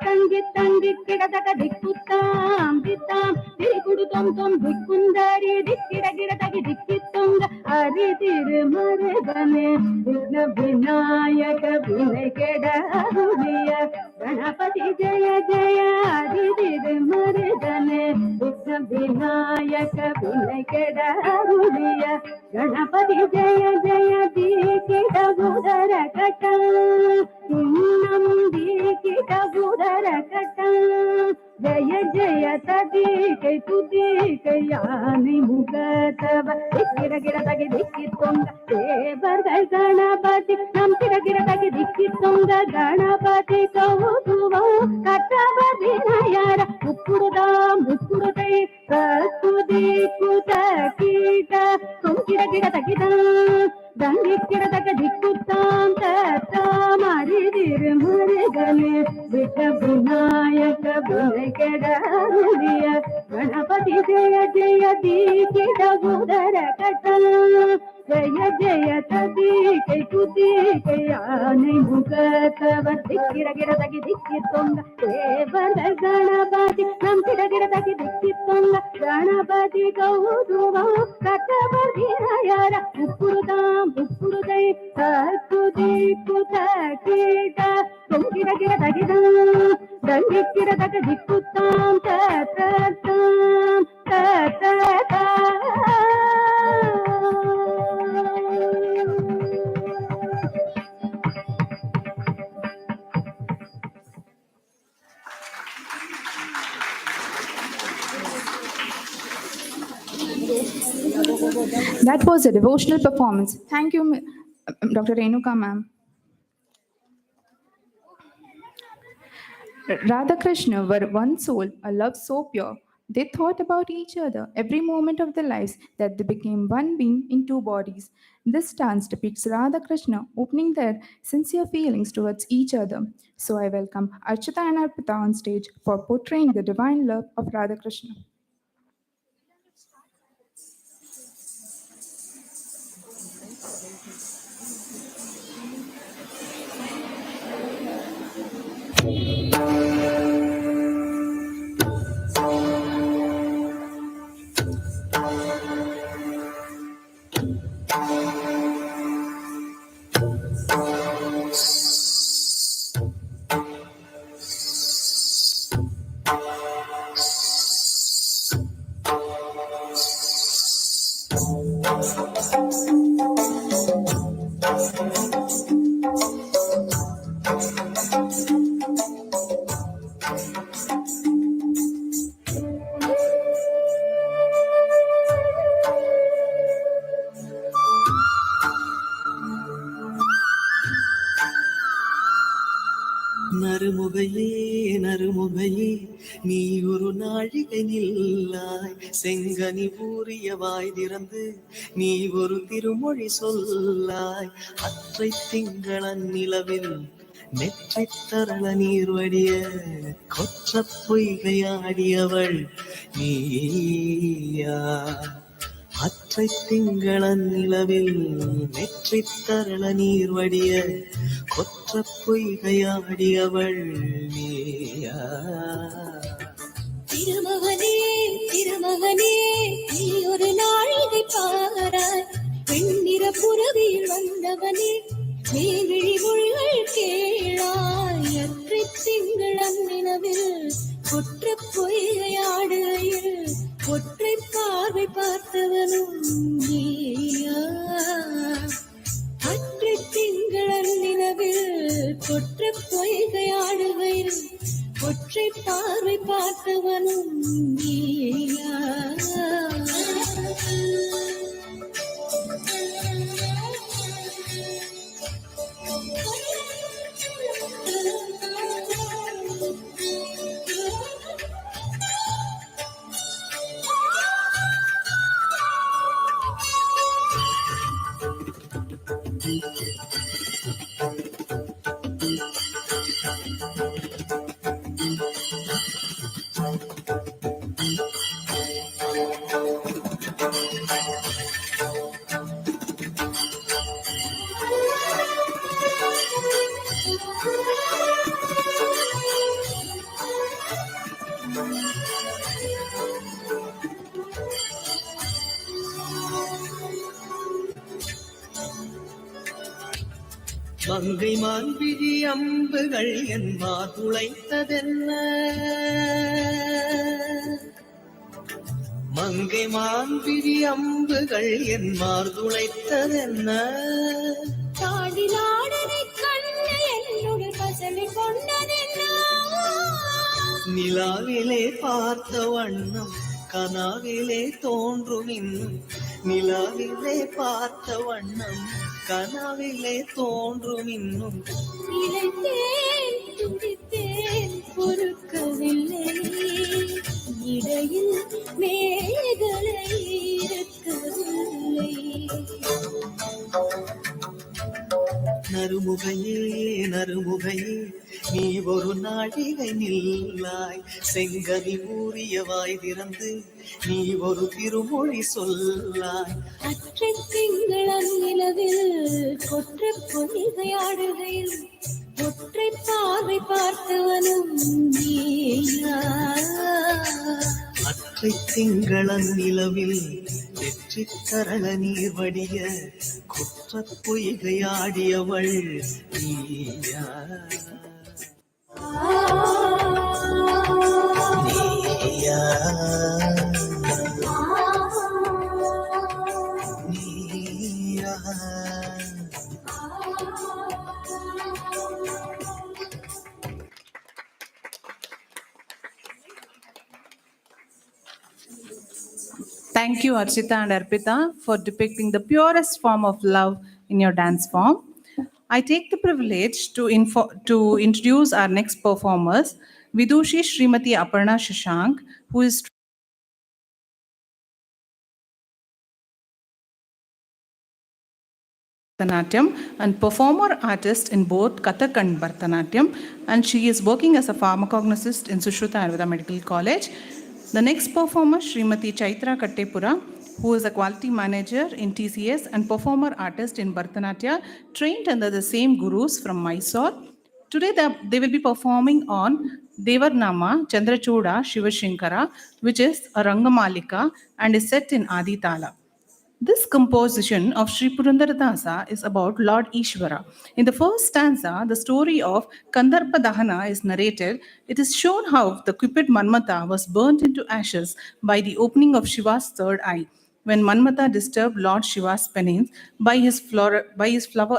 ತಂಗಿ ತಂಗಿ ಗಿಡದಗ ದಿಕ್ಕುತ್ತಾಂ ದಿತ್ತಾಂ ತಿರುಗುಡು ತೊಂ ದಿಕ್ಕುಂದರಿ ದಿಕ್ಕಿಡ ಗಿಡದಗಿ ದಿಕ್ಕಿತ್ತೊಂಗ ಅರಿದಿರು ಮರಗನೆ ವಿಘ್ನ ವಿನಾಯಕ ವಿನಯ ಕೆಡ ಹುಲಿಯ ಗಣಪತಿ ಜಯ ಜಯ ಅರಿದಿರು ಮರಗನೆ ವಿಘ್ನ ವಿನಾಯಕ ವಿನಯ ಕೆಡ ಹುಲಿಯ ಗಣಪತಿ ಜಯ ಜಯ ದೀಕಿಡ ಬುಧರ ಕಟ ದೀಕಿಡ ಬುಧರ ಕಟ ಜಯ ಜಯ ತದೀಕೈ ತುದೀಕೈ ಯಾನಿ ಮುಗತವ ದಿಕ್ಕಿರ ಗಿಡದಗೆ ದಿಕ್ಕಿತ್ತೊಂಗ ದೇವர்கள் ಗಣಪತಿ ನಂಬಿರ ಗಿಡದಗೆ ದಿಕ್ಕಿತ್ತೊಂಗ ಗಣಪತಿ ಕೌದುವ ಕಟ್ಟವ ವಿನಯರ ಮುಕ್ಕುಡುದೈ ಕಸ್ತುದಿ ಕುತ ಕೀಟ ಸೊಂಕಿರ ಗಿಡದಗಿದ ದಂಗಿ ಗಿಡದಗ ದಿಕ್ಕುತ್ತಾಂ ಮಾಡಿದಿರು ಮರಗನೆ ವಿಘ್ನ ವಿನಾಯಕ ವಿನಯ ಕೆಡ ಹುಲಿಯ ಗಣಪತಿ ಜಯ ಜಯ ದೀಕಿಡ ಬುಧರ ಕಟ ಜಯ ಜಯ ತದೀಕೈ ತುದೀಕೈ ಆನೆ ಮುಗತವ ದಿಕ್ಕಿರ ಗಿಡದಗಿ ದಿಕ್ಕಿತ್ತೊಂಗ ದೇವರ ಗಣಪತಿ ನಂಬಿರ ಗಿಡದಗಿ ದಿಕ್ಕಿತ್ತೊಂಗ ಗಣಪತಿ ಕೌದುವ ಕಟವ ವಿನಯರ ಮುಕ್ಕುಡುದೈ ಕಸ್ತುದಿ ಕುತ ಕೀಟ ಸೊಂಕಿರ ಗಿಡದಗಿದ ದಂಗಿ ಗಿಡದಗ ದಿಕ್ಕುತ್ತಾಂ That was a devotional performance. Thank you, Dr. Renuka ma'am. Radha Krishna were one soul, a love so pure. They thought about each other every moment of their lives, that they became one being in two bodies. This dance depicts Radha Krishna opening their sincere feelings towards each other. So I welcome Archita and Arpita on stage for portraying the divine love of Radha Krishna. நறுமுகையே நறுமுகையே நீ ஒரு நாழிகை நில்லாய், செங்கனி ஊறிய வாய் திறந்து நீ ஒரு திருமொழி சொல்லாய். அற்றை திங்களன் நிலவில் நெற்றை தரள நீர் வடிய கொற்ற பொய்கையாடியவள் நீயா. அற்றை திங்களன் நிலவில் நெற்றி தரள நீர் வடிய கொற்ற பொய்கையாடியவள் நீயா. திருமகனே திருமகனே நீ ஒரு நாழிகை பாராய், பெண்ணிற புறவியில் வந்தவனே நீ விழி மொழிகள் கேளாய். அற்றை திங்களன் நிலவில் கொற்ற பொய்கையாடுகையில் ஒற்றை பார்வை பார்த்தவனும் நீயா. அற்றை திங்களன் நிலவில் கொற்ற பொய்கையாடுகையில் ஒற்றை பார்வை பார்த்தவனும் நீயா. மங்கை மான்விழி அம்புகள் என் மாதுளைத்ததென்ன மங்கை மான்விழி அம்புகள் என் மார்துளைத்ததென்ன தாடிலாடனை கண்ண என்னுடைய பசலை கொண்டதென்ன நிலாவிலே பார்த்த வண்ணம் கனாவிலே தோன்றும் இன்னும் நிலாவிலே பார்த்த வண்ணம் கனாவிலே தோன்றும் இன்னும் இளைத்தேன் துடித்தேன் பொறுக்கவில்லை இடையில் மேகலை இருக்கவில்லை நறுமுகையே நறுமுகையே நீ ஒரு நாழிகை நில்லாய் செங்கனி ஊறிய வாய் திறந்து நீ ஒரு திருமொழி சொல்லாய் அற்றை திங்களன் நிலவில் கொற்ற பொய்கையாடுகையில் ஒற்றை பார்வை பார்த்தவனும் நீயா அற்றை திங்களன் நிலவில் வெற்றி தரள நீர் வடிய குற்ற பொய்கையாடியவள் நீயா நீயா நீயா Thank you, Archita and Arpita, for depicting the purest form of love in your dance form. I take the privilege to introduce our next performers, Vidushi Srimati Aparna Shashank, who is Bharatanatyam and performer artist in both Kathak and Bharatanatyam, and she is working as a pharmacognosist in Sushruta Ayurveda Medical College. The next performer, Srimati Chaitra Kattepura, who is a quality manager in TCS and performer artist in Bharatanatyam, trained under the same gurus from Mysore. Today they will be performing on Devarnama Chandrachoda Shivashankara, which is a Rangamalika and is set in Aditala. This composition of Sri Purandaradasa is about Lord Ishvara. In the first stanza, the story of Kandarpa Dahana is narrated. It is shown how the cupid Manmata was burnt into ashes by the opening of Shiva's third eye, when Manmata disturbed Lord Shiva's penance by his flower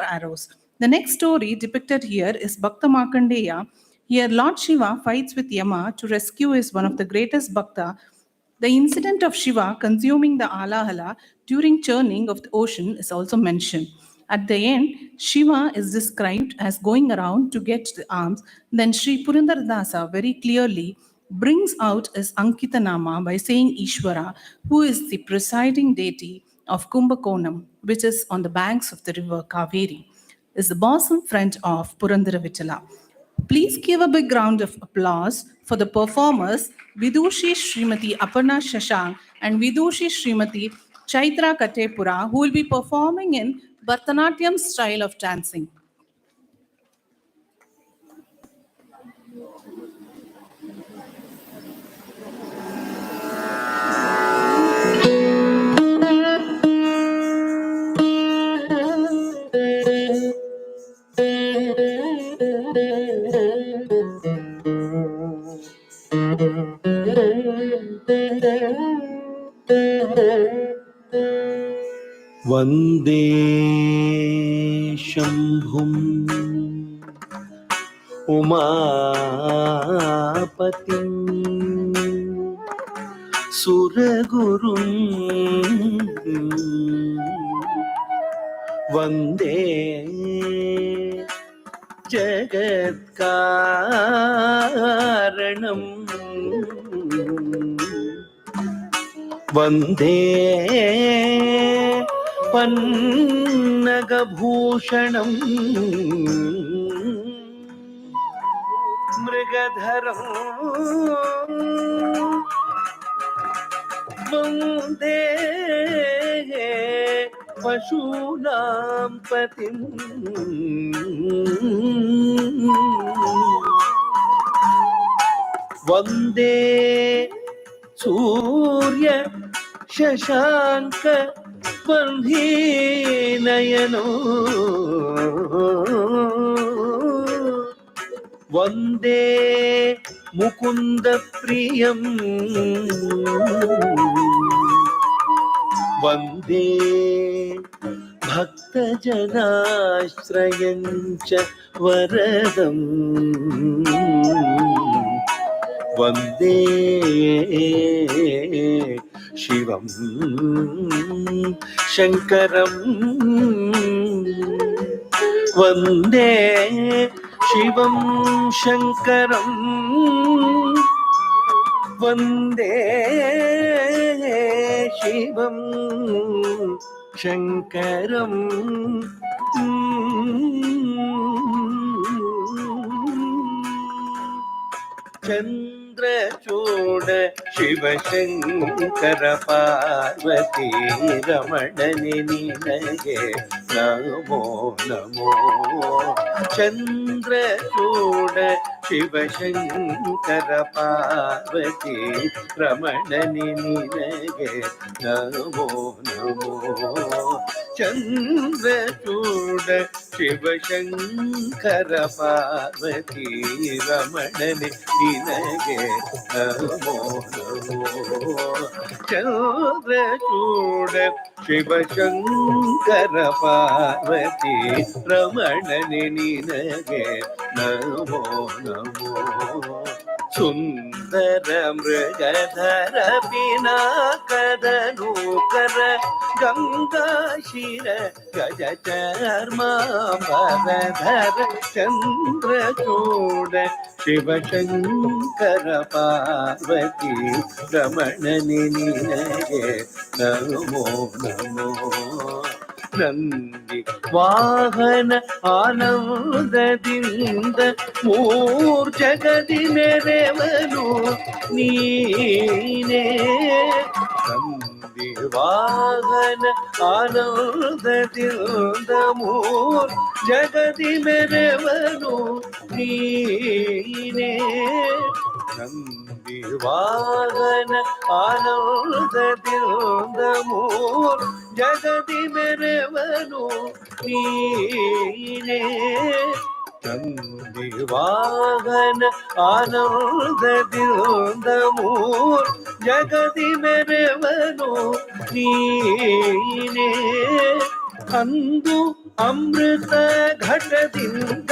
arrows. The next story depicted here is Bhakta Markandeya. Here, Lord Shiva fights with Yama to rescue his one of the greatest Bhakta. The incident of Shiva consuming the alahala during churning of the ocean is also mentioned. At the end, Shiva is described as going around to get the alms. Then Sri Purandaradasa very clearly brings out his Ankita Nama by saying Ishvara, who is the presiding deity of Kumbakonam, which is on the banks of the river Kaveri, is the bosom friend of Purandara Vittala. Please give a big round of applause for the performers Vidushi Srimati Aparna Shashank and Vidushi Srimati Chaitra Kattepura, who will be performing in Bharatanatyam style of dancing. वन्दे शम्भुम् उमापतिम् सुरगुरुम् वन्दे जगत्कारणम् वन्दे पन्नगभूषणं मृगधरं वन्दे पशूनां पतिं वन्दे सूर्य शशाङ्क बन्धीनयनो वन्दे मुकुन्दप्रियं वन्दे भक्तजनाश्रयं च वरदम् वन्दे शिवं शङ्करं वन्दे शिवं शङ्करं वन्दे शिवं शङ्करम् चन्द्रचूड शिवशङ्कर पार्वती रमणनि निनगे नमो नमो चन्द्रचूड शिवशङ्कर पार्वती रमणनि निनगे नमो नमो चन्द्रचूड शिवशङ्कर पार्वती रमणनि निनगे नमो नमो चन्द्रचूड शिवशङ्कर पार्वती रमणनि निनगे नमो नमो सुन्दर मृगधर पिनाकदनूकर गङ्गाशिर गजचर्माम्बरधर चन्द्रचूड शिवशङ्कर पार्वती रमणनि निनगे नमो नमो ನಂದಿ ವಾಹನ ಆನಂದದಿಂದ ಮೂರ್ಜಗದಿ ಮೆರೆವನು ನೀನೇ ನಂದಿ ವಾಹನ ಆನಂದದಿಂದ ಮೂರ್ಜಗದಿ ಮೆರೆವನು ನೀನೇ ನಂದಿ ವಾಹನ ಆನಂದದಿಂದ ಜಗದಿ ಮೆರೆವನು ನೀನೇ ನಂದಿ ವಾಹನ ಆನಂದದಿಂದ ಜಗದಿ ಮೆರೆವನು ನೀನೇ ಅಂದು ಅಮೃತ ಘಟದಿಂದ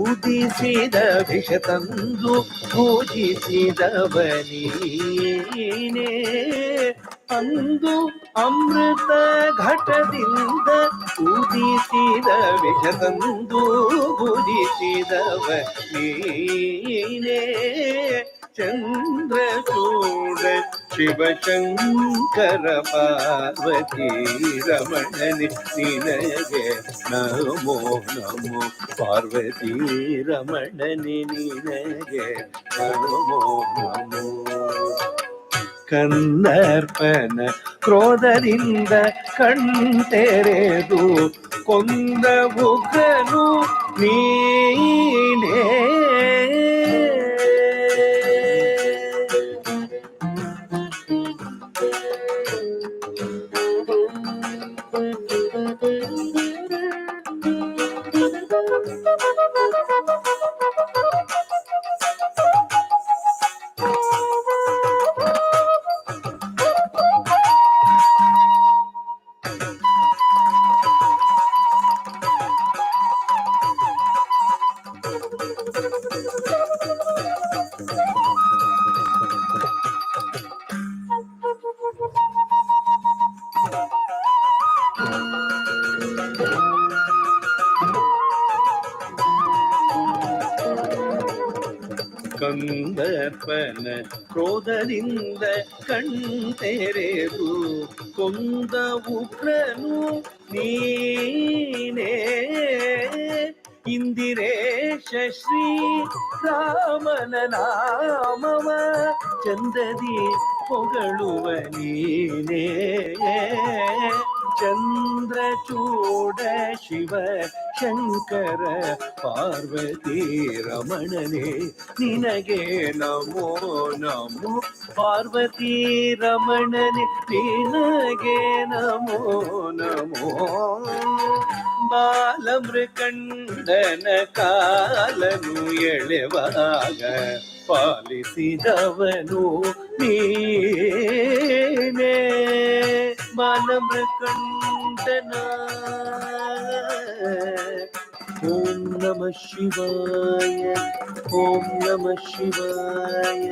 ಉದಿಸಿದ ವಿಷ ತಂದು ಪೂಜಿಸಿದವನೀನೇ ಅಂದು ಅಮೃತ ಘಟದಿಂದ ಉದಿಸಿದ ವಿಷ ತಂದು ಪೂಜಿಸಿದವನೀನೇ ಚಂದ್ರಚೂಡ ಶಿವಶಂಕರ ಪಾರ್ವತಿ ರಮಣನಿ ನಿನಗೆ ನಮೋ ನಮೋ ಪಾರ್ವತಿ ರಮಣನಿ ನಿನಗೆ ನಮೋ ನಮೋ ಕನ್ನರ್ಪನ ಕ್ರೋಧದಿಂದ ಕಣ್ತೆರೆದು ಕೊಂದ ಉಗ್ರನು ನೀನೇ ಕಂದರ್ಪನ ಕ್ರೋಧದಿಂದ ಕಣ್ತೆರೆದು ಕೊಂದ ಉಗ್ರನು ನೀನೇ ಇಂದಿರೇಶ ಶ್ರೀ ರಾಮನ ನಾಮವ ಚಂದದಿ ಹೊಗಳುವ ನೀನೇ ಚಂದ್ರಚೂಡ ಶಿವ ಶಂಕರ ಪಾರ್ವತಿ ರಮಣನೇ ನಿನಗೆ ನಮೋ ನಮೋ ಪಾರ್ವತಿ ರಮಣನೆ ನಿನಗೆ ನಮೋ ನಮೋ ಬಾಲಮೃಕಂಡನ ಕಾಲನು ಎಳೆವಾಗ ಪಾಲಿಸಿದವನು ನೀನೇ ಬಾಲಮೃಕಂಡನ ಓಂ ನಮಃ ಶಿವಾಯ ಓಂ ನಮಃ ಶಿವಾಯ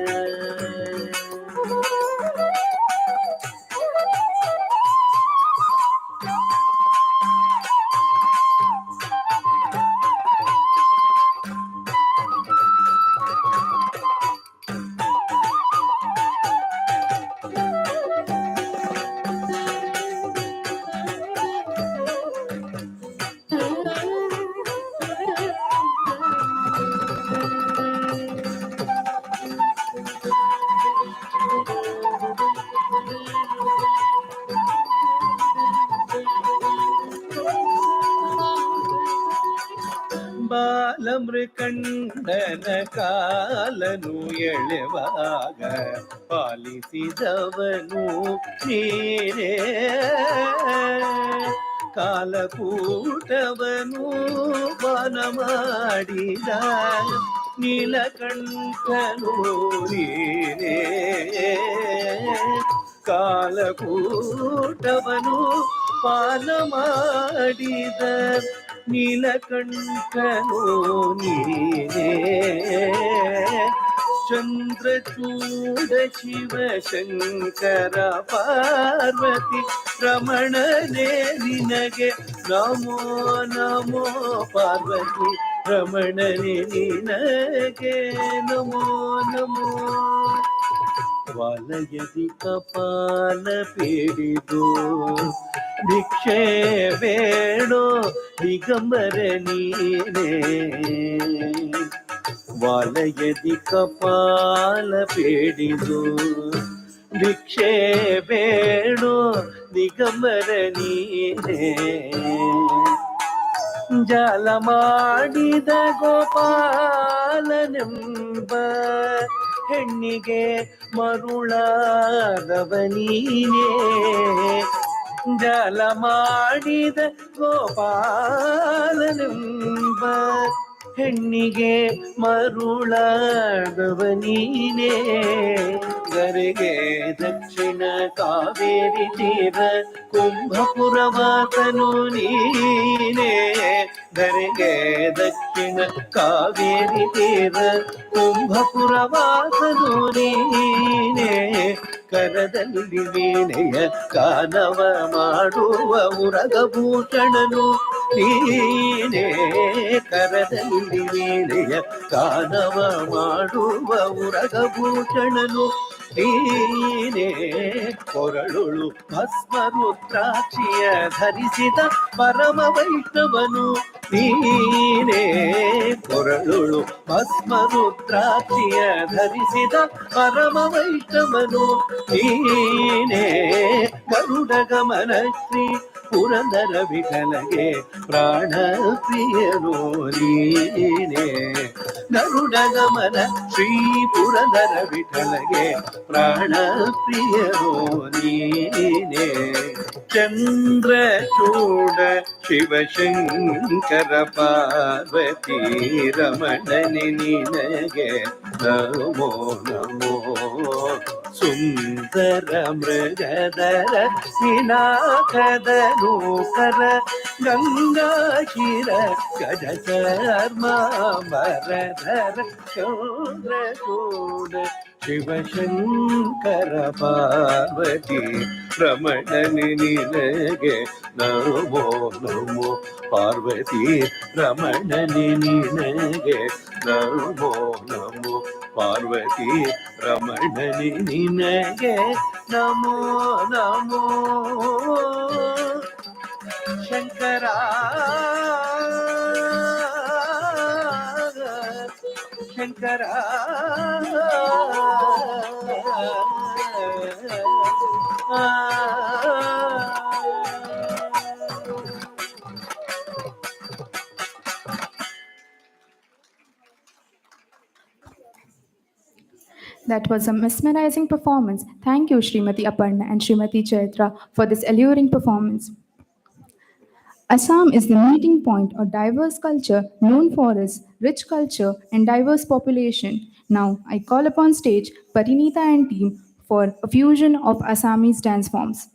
ಬಾಲಮೃಕಂಡನ ಕಾಲನು ಎಳೆವಾಗ ಪಾಲಿಸಿದವನು ನೀನೇ ಕಾಲಕೂಟವನು ಮನ ಮಾಡಿದ ನೀಲಕಂಠನು ನೀನೇ ಕಾಲಕೂಟವನು ಪಾನ ಮಾಡಿದ ನೀಲಕಂಠನು ನೀನೇ ಚಂದ್ರಚೂಡ ಶಿವ ಶಂಕರ ಪಾರ್ವತಿ ರಮಣನೇ ನಿನಗೆ ನಮೋ ನಮೋ ಪಾರ್ವತಿ ರಮಣನೇ ನಿನಗೆ ನಮೋ ನಮೋ ವಲಯದಿ ಕಪಾಲ ಪೀಡಿದು ಭಿಕ್ಷೆ ಬೇಡೋ ದಿಗಂಬರ ನೀನೇ ವಲಯದಿ ಕಪಾಲ ಪೀಡಿದು ಭಿಕ್ಷೆ ಬೇಡೋ ದಿಗಂಬರ ನೀನೇ ಜಾಲ ಮಾಡಿದ ಗೋಪಾಲನೆಂಬ ಹೆಣ್ಣಿಗೆ ಮರುಳಾದವ ನೀನೇ ಜಾಲ ಮಾಡಿದ ಗೋಪಾಲನೆಂಬ ಹೆಣ್ಣಿಗೆ ಮರುಳಾದವ ನೀನೇ ಗರೆಗೆ ದಕ್ಷಿಣ ಕಾವೇರಿ ತೀರ ಕುಂಭಪುರವಾಸನು ನೀನೇ ಗರೆಗೆ ದಕ್ಷಿಣ ಕಾವೇರಿ ತೀರ ಕುಂಭಪುರವಾಸನು ನೀನೇ ಕರದಲ್ಲಿ ವೀಣೆಯ ಗಾನವ ಮಾಡುವ ಉರಗಭೂಷಣನು ನೀನೇ ಕರದಲ್ಲಿ ವೀಣೆಯ ಗಾನವ ಮಾಡುವ ಉರಗಭೂಷಣನು ನೀನೇ ಕೊರಳುಳು ಭಸ್ಮರುದ್ರಾಕ್ಷಿಯ ಧರಿಸಿದ ಪರಮ ವೈಷ್ಣವನು ನೀನೇ ಕೊರಳುಳು ಭಸ್ಮರುದ್ರಾಕ್ಷಿಯ ಧರಿಸಿದ ಪರಮ ವೈಷ್ಣವನು ನೀನೇ ಗರುಡ ಗಮನ ಶ್ರೀ ಪುರಂದರ ವಿಠಲಗೆ ಪ್ರಾಣ ಪ್ರಿಯನು ನೀನೇ ಗರುಡ ಗಮನ ಶ್ರೀ ಪುರಂದರ ವಿಠಲಗೆ ಪ್ರಾಣ ಪ್ರಿಯನು ನೀನೇ ಚಂದ್ರಚೂಡ ಶಿವಶಂಕರ ಪಾರ್ವತಿ ರಮಣನೆ ನಿನಗೆ ನಮೋ ನಮೋ ಸುಂದರ ಮೃಗದರ ವಿನಾಕದ ನೂಕರ ಗಂಗಾಶಿರ ಗಜ ಚರ್ಮಾಂಬರಧರ ಚಂದ್ರಚೂಡ ಶಿವಶಂಕರ ಪಾರ್ವತಿ ರಮಣನೆ ನಿನಗೆ ನಮೋ ನಮೋ ಪಾರ್ವತಿ ರಮಣನೆ ನಿನಗೆ ನಮೋ ನಮೋ ಪಾರ್ವತಿ ರಮಣನೆ ನಿನಗೆ నమో నమో శంకరా శంకరా That was a mesmerizing performance. Thank you, Srimati Aparna and Srimati Chaitra, for this alluring performance. Assam is the meeting point of diverse culture known for its rich culture and diverse population. Now, I call upon stage Parinita and team for a fusion of Assamese dance forms.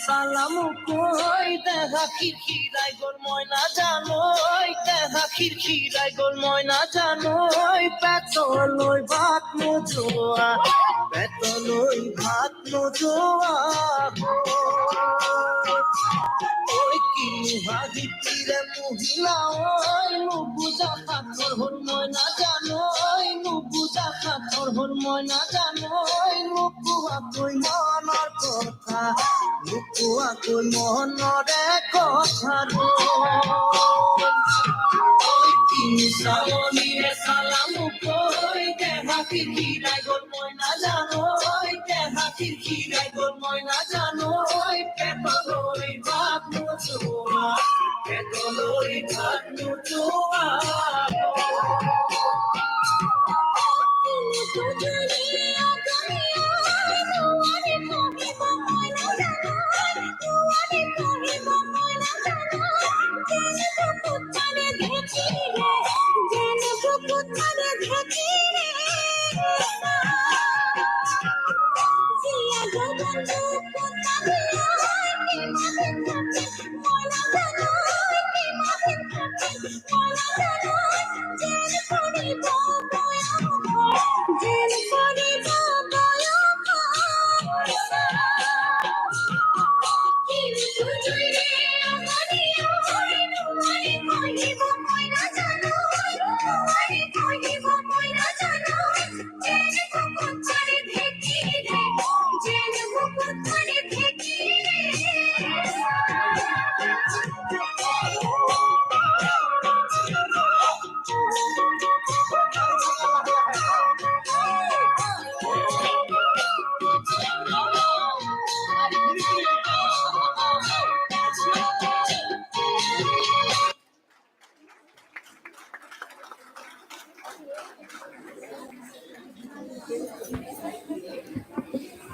সালামু কই দেখা খিরখিরাই গোল ময়না জানোই দেখা খিরখিরাই গোল ময়না জানোই পেতলই ভাত নোজোয়া পেতলই ভাত নোজোয়া ওই কি ভাগি তীরে মহিলা ওই নুবুজা পাথর হল ময়না জানোই নুবুজা পাথর হল ময়না জানোই নুকুয়া কই মনৰ কথা নুকুয়া কই মনৰে কথা ওই কি শ্রাবণীৰে সালামু কই দেখা খিৰখিৰাই গল ময়না জানোই দেখা খিৰখিৰাই গল ময়না জানোই পেটলৈ ভাত নোজোৱা পেটলৈ ভাত নোজোৱা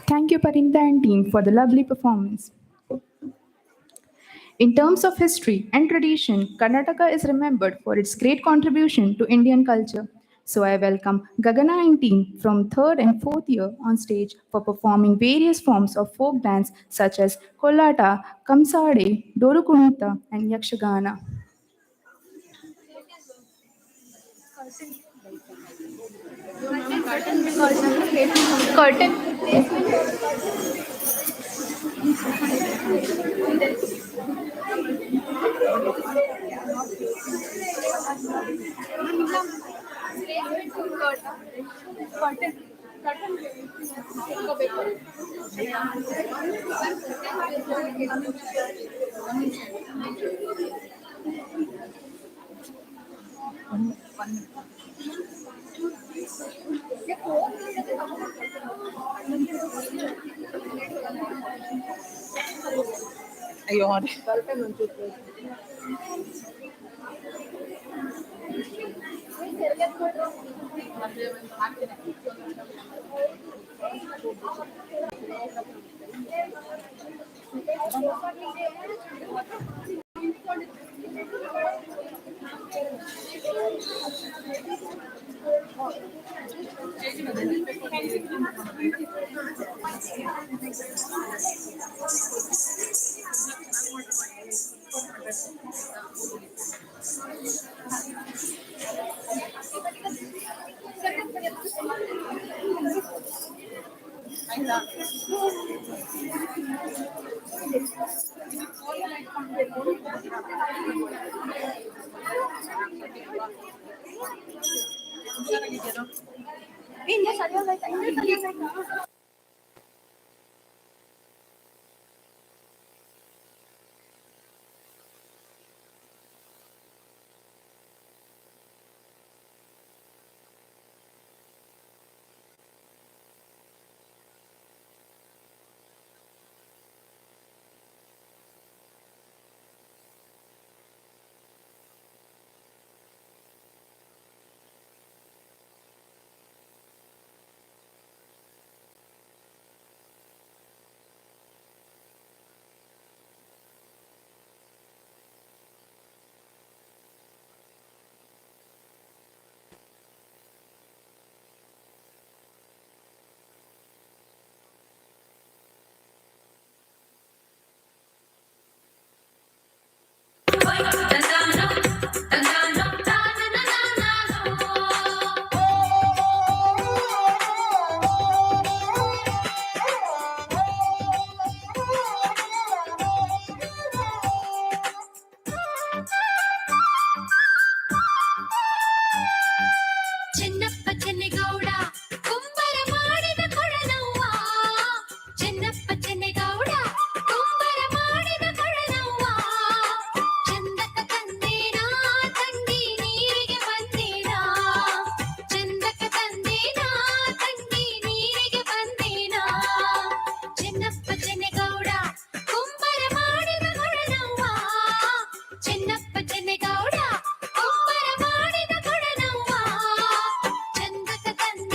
Thank you, Parinda and team, for the lovely performance. In terms of history and tradition, Karnataka is remembered for its great contribution to Indian culture. So I welcome Gagana and team from 3rd and 4th year on stage for performing various forms of folk dance such as Kolata, Kamsade, Dorukunita, and Yakshagana. Chennappa ಚೆನ್ನೆಗೌಡ ಕುಂಬರ ಮಾಡಿದ ಕೊಳನವ್ವ ಚೆನ್ನಪ್ಪ ಚೆನ್ನೆಗೌಡ ಕುಂಬರ ಮಾಡಿದ ಕೊಳನವ್ವ ಚಂದಕ ತಂದೇನಾ ತಂಗಿ ನೀರಿಗೆ ಬಂದೇನಾ ಚಂದಕ ತಂದೇನಾ ತಂಗಿ ನೀರಿಗೆ ಬಂದೇನಾ ಚೆನ್ನಪ್ಪ ಚೆನ್ನೆಗೌಡ ಕುಂಬರ ಮಾಡಿದ ಕೊಳನವ್ವ ಚೆನ್ನಪ್ಪ ಚೆನ್ನೆಗೌಡ ಕುಂಬರ ಮಾಡಿದ ಕೊಳನವ್ವ ಚಂದಕ ತಂದೇನಾ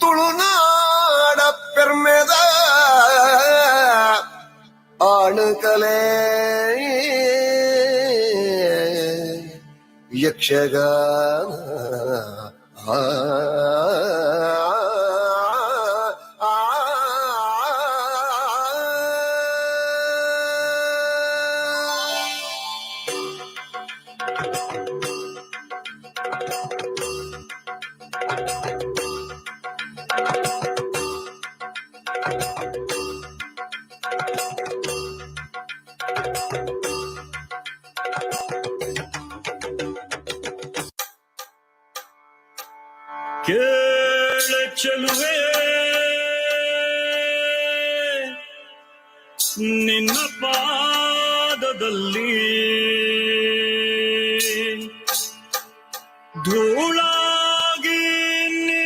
ತುಳುನಾಡ ಪೆರ್ಮೆದ ಆಣಕಲೆ ಯಕ್ಷಗಾನ ಕೇಳ ಚೆಲುವೆ ನಿನ್ನ ಪಾದದಲ್ಲಿ ಧೂಳಾಗಿ ನೀ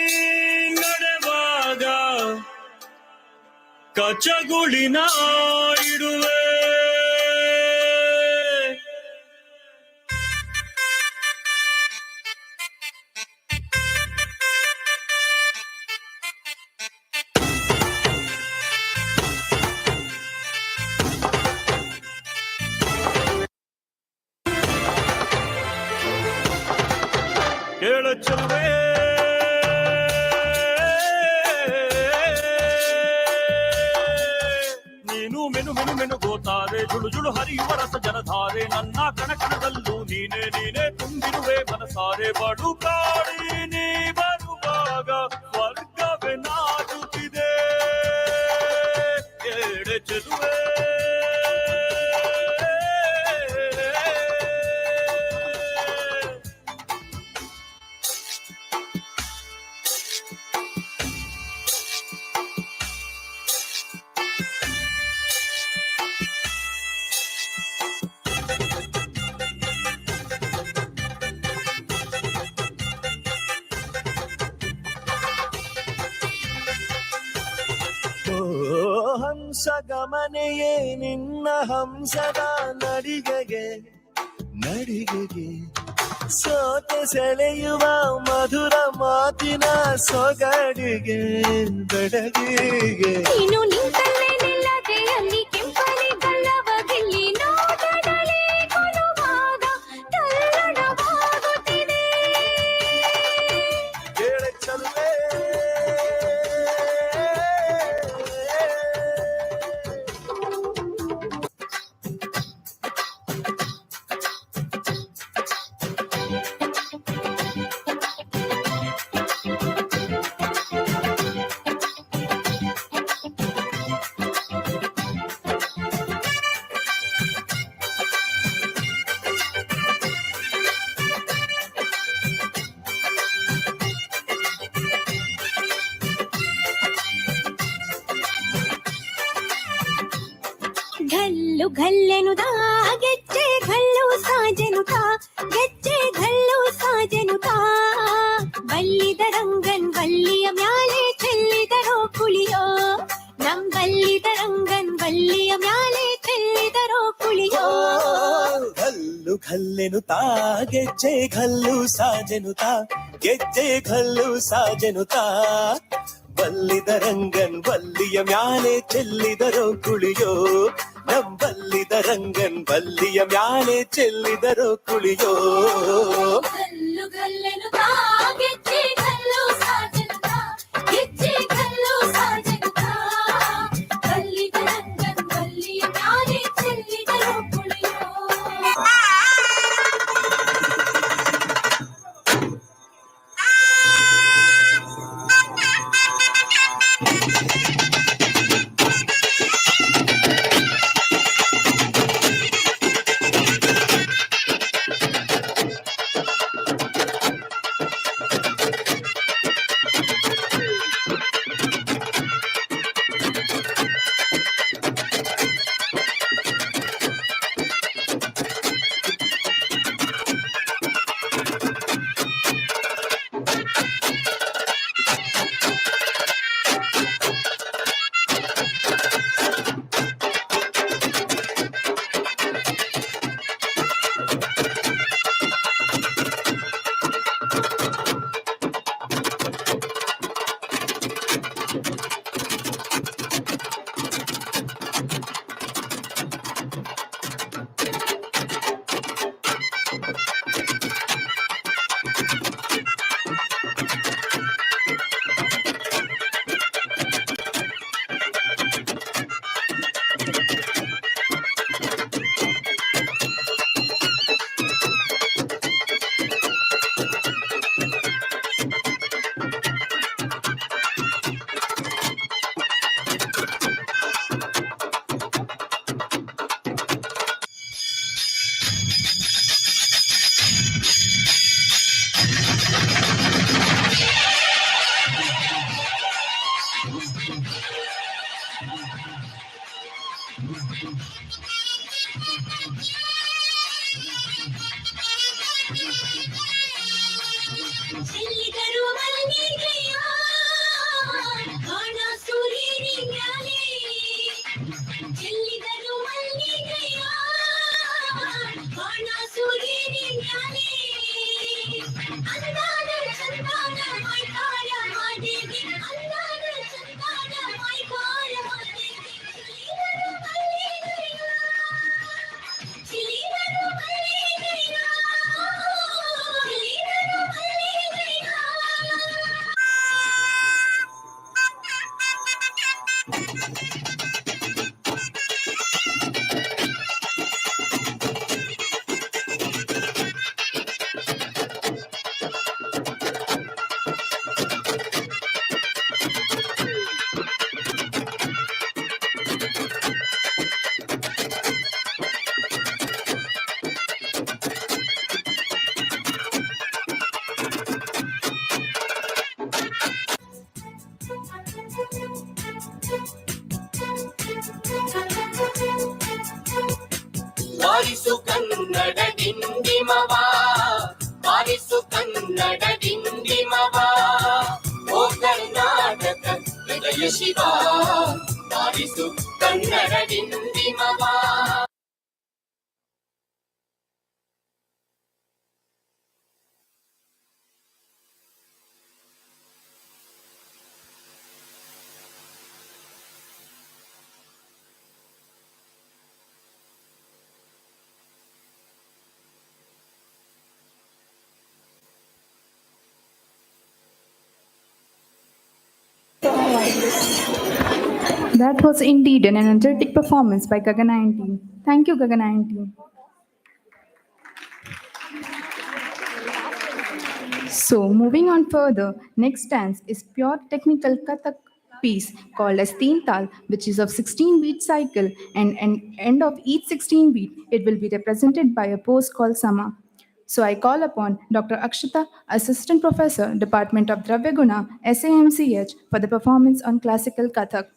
ನಡೆವಾಗ ಕಚಗುಳಿನ ಇಡುವೆ ಕೇಳ ಚೆಲುವೆ ನೀನು ಮೆನು ಮೆನು ಮೆನು ಗೋತಾರೆ ಜುಳು ಜುಳು ಹರಿಯುವ ರಸ ಜನಧಾರೆ ನನ್ನ ಕಣಕಣದಲ್ಲೂ ನೀನೇ ನೀನೇ ತುಂಬಿರುವೆ ಮನಸಾರೆ ಬಡು ಕಾಡಿ ನೀ ಬರುವಾಗ ಸ್ವರ್ಗವೇ ನಾಚುತ್ತಿದೆ ಕೇಳ ಚೆಲುವೆ ಹಂಸಗಮನೆಯೇ ನಿನ್ನ ಹಂಸದ ನಡಿಗೆಗೆ ಸೋತೆ ಸೆಳೆಯುವ ಮಧುರ ಮಾತಿನ ಸೊಗಡಿಗೆ ಬೆಡಗಿಗೆ ನೀನು ನಿಂತಲ್ಲೇ ನಿಲ್ಲದೆ ಅಲ್ಲಿ ಕೆಂಪನೆ ಗಲ್ಲವ ಗಿಲ್ಲಿ ನೋಡದಲೇ ಕೊಲುವಾಗ ತಲ್ಲಣವಾಗುತ್ತಿದೆ. ಹೇಳೆ ಚಲ್ಲೇ ಘಲ್ಲು ಘಲ್ಲೆನುತಾ ಗೆಜ್ಜೆ ಘಲ್ಲು ಸಾಜೆನುತಾ ಗೆಜ್ಜೆ ಘಲ್ಲು ಸಾಜೆನುತಾ ಬಲ್ಲಿದ ರಂಗನ್ ಬಲ್ಲಿಯ ಮ್ಯಾಲೆ ಚೆಲ್ಲಿದರೋ ಕುಳಿಯೋ ನಮ್ ಬಲ್ಲಿದ ರಂಗನ್ ಬಲ್ಲಿಯ ಮ್ಯಾಲೆ ಚೆಲ್ಲಿದರೋ ಕುಳಿಯೋ. ಘಲ್ಲು ಘಲ್ಲೆನುತಾ ಗೆಜ್ಜೆ ಘಲ್ಲು ಸಾಜೆನುತಾ ಗೆಜ್ಜೆ ಘಲ್ಲು ಸಾಜೆನುತಾ ಬಲ್ಲಿದ ರಂಗನ್ ಬಲ್ಲಿಯ ಮ್ಯಾಲೆ ಚೆಲ್ಲಿದರೋ ಕುಳಿಯೋ ನಂಬಲ್ಲಿದ ರಂಗನ್ ಬಲ್ಲಿಯ ಮ್ಯಾಲೆ ಚೆಲ್ಲಿದರೋ ಕುಳಿಯೋ. ಘಲ್ಲು ಘಲ್ಲೆನುತಾ ಗೆಜ್ಜೆ ಘಲ್ಲು ಸಾಜೆನುತಾ ಗೆಜ್ಜೆ ಘಲ್ಲು ಸಾಜೆನುತಾ ಬಲ್ಲಿದ ರಂಗನ್ ಬಲ್ಲಿಯ ಮ್ಯಾಲೆ ಚೆಲ್ಲಿದರೋ ಕುಳಿಯೋ. ಚೆಲ್ಲಿದರು ಮಲ್ಲಿಗೆಯ ಬಾಣ ಸೂರ್ಯನ ಮ್ಯಾಲೆ ಚೆಲ್ಲಿದರು ಮಲ್ಲಿಗೆಯ ಬಾಣ ಸೂರ್ಯನ ಮ್ಯಾಲೆ ಅಂದಾದ ಚಂದಾದ ಮೈಕಾರ ಮಾದೇವಿ ಅಂದಾದ ಚಂದಾದ ಮೈಕಾರ ಮಾದೇವಿ ಚೆಲ್ಲಿದರು ಮಲ್ಲಿಗೆಯ ಬಾರಿಸು ಕನ್ನಡ ಡಿಂಡಿಮವ ಬಾರಿಸು ಕನ್ನಡ ಡಿಂಡಿಮವ ಓ ಕರ್ನಾಟಕ ಹೃದಯ Shiva ಭಾವಿಸು ಕನ್ನಡದಿಂದಿಮವಾ. That was indeed an energetic performance by Gagana and team. Thank you, Gagana and team. So, moving on further, next dance is pure technical Kathak piece called as Teen Tal, which is of 16-beat cycle, and end of each 16 beat, it will be represented by a pose called Sama. So, I call upon Dr. Akshita, Assistant Professor, Department of Dravya Guna, SAMCH, for the performance on classical Kathak.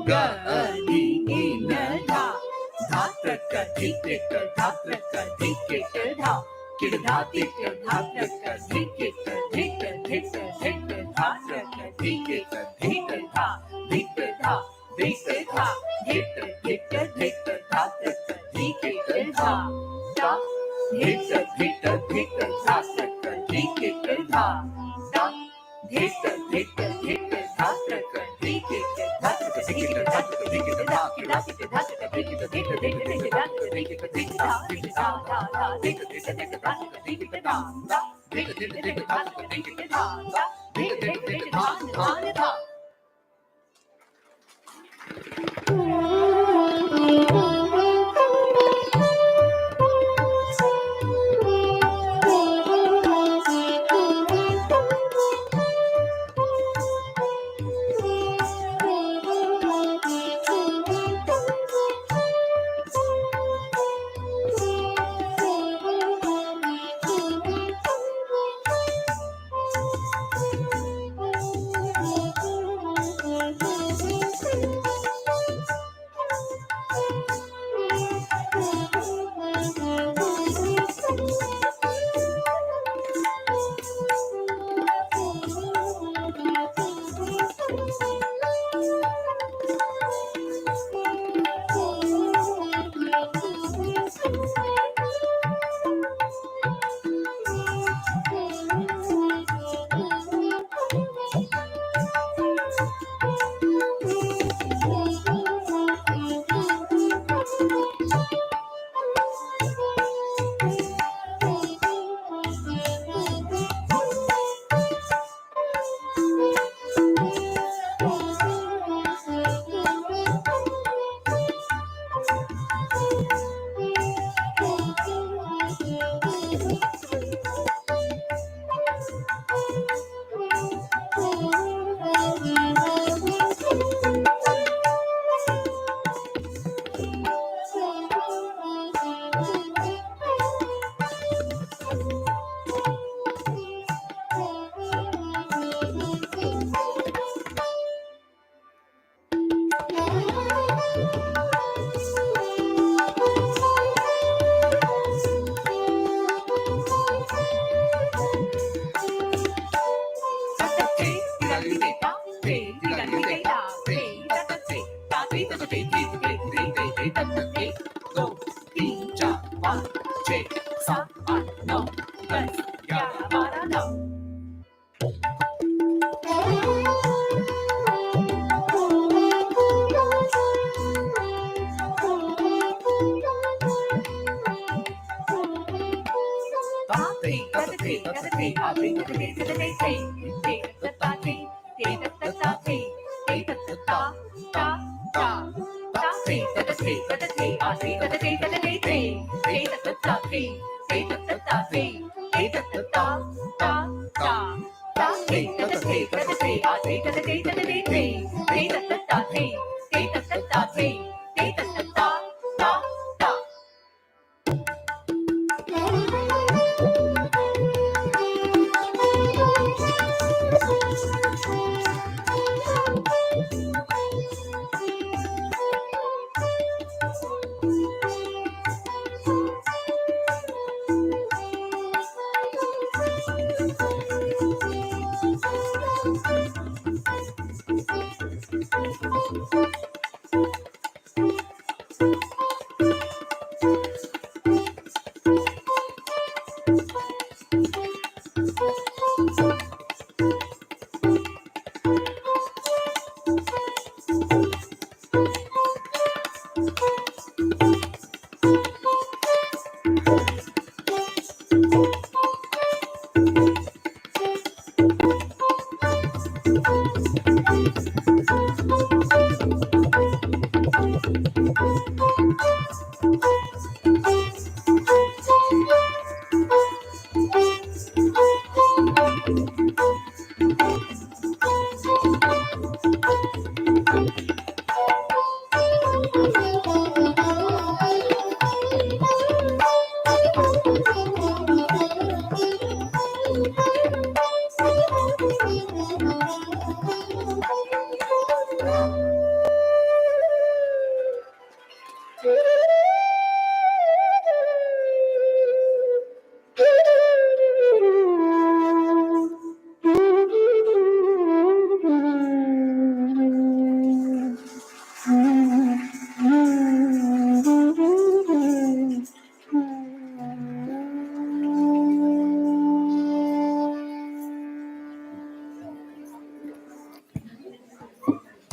Ga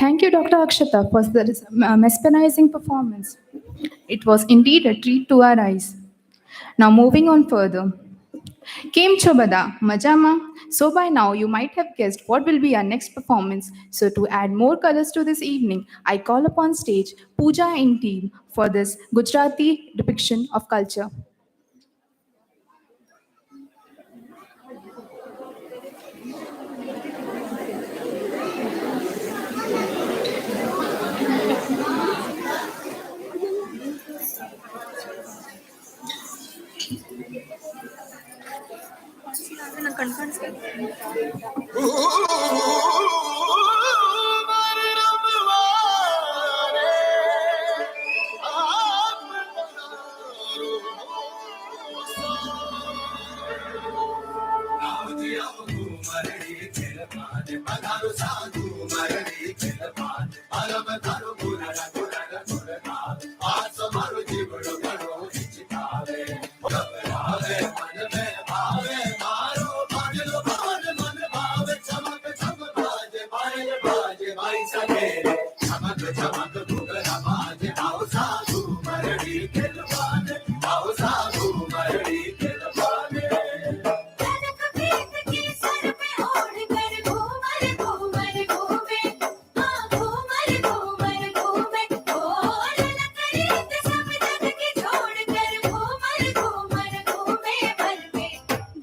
Thank you, Dr. Akshata, for this mesmerizing performance. It was indeed a treat to our eyes. Now, moving on further. Kem Chobada, Majama. So, by now, you might have guessed what will be our next performance. So, to add more colors to this evening, I call upon stage Pooja and team for this Gujarati depiction of culture.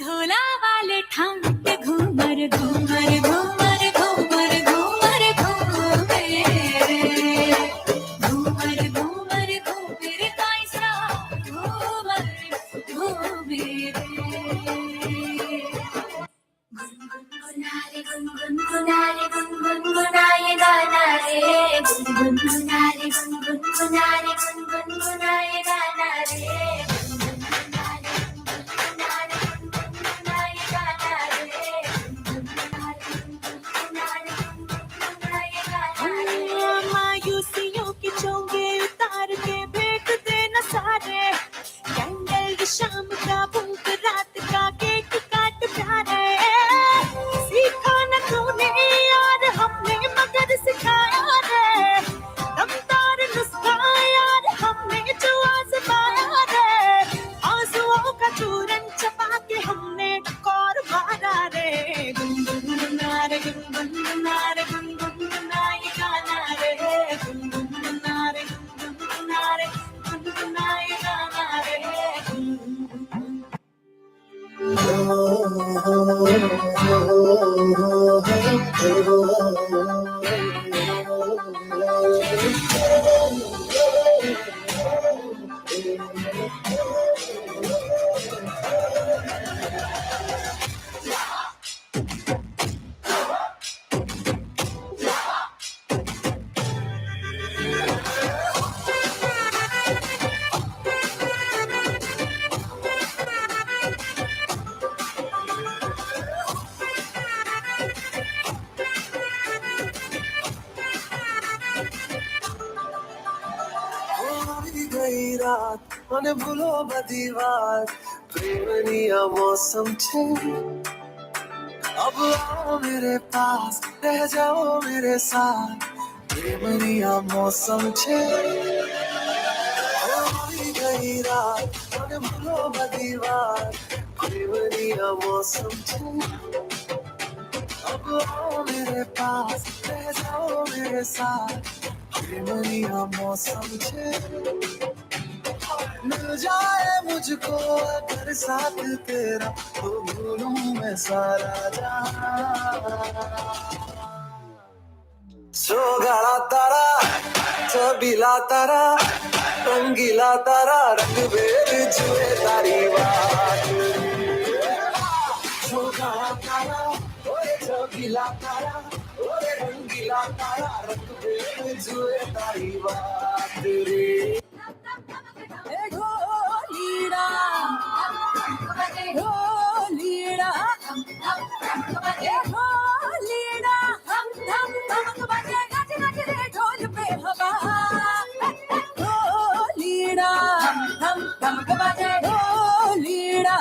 ढोला वाले ठाम पे घूमर घूमर घूमर घूमर घूमर घूमे घूमर घूमर घूमर कैसा घूमर घूमे गुनगुनारे गुनगुनाए गाना रे गुनगुनारे गुनगुनारे गुनगुनाए गाना रे मायूसियों के चोंगे उतार के फेंक देना सारे कैंडल शाम का भूख रात का केक काट प्यारे सीखा न तूने यार हमने मगर सिखाया रे दमदार नुस्खा यार हमने जो आजमाया रे आंसुओं का चूरन चबा के हमने टकोर मारा रे गुनगुनारे गुनगुनारे गुनगुनाए गाना रे गुनगुनारे गुनगुनारे गुनगुनाए गाना रे ગઈ રાત મને ભૂલો બધી વાત પ્રેમની આ મૌસમ છે अब आओ मेरे पास रह जाओ मेरे साथ प्रेमनी आ मौसम छे होई गई रात મને ભૂલો બધી વાત પ્રેમની આ मौसम छे अब आओ मेरे पास रह जाओ मेरे साथ प्रेमनी आ मौसम छे मिल जाए मुझको अगर साथ तेरा तो भूलूं मैं सारा जहां सोगाड़ा तारा चबीला तारा रंगीला तारा रंग बेर जुए तारी बात सोगाड़ा तारा ओए चबीला तारा ओए रंगीला तारा रंग बेर जुए तारी बात रे ढोलीड़ा ढोलीड़ा ढोलीड़ा हम धम धमक बजे नच नच रे ढोल पे हवा ढोलीड़ा हम धमक बजे ढोलीड़ा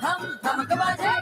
हम धमक बजे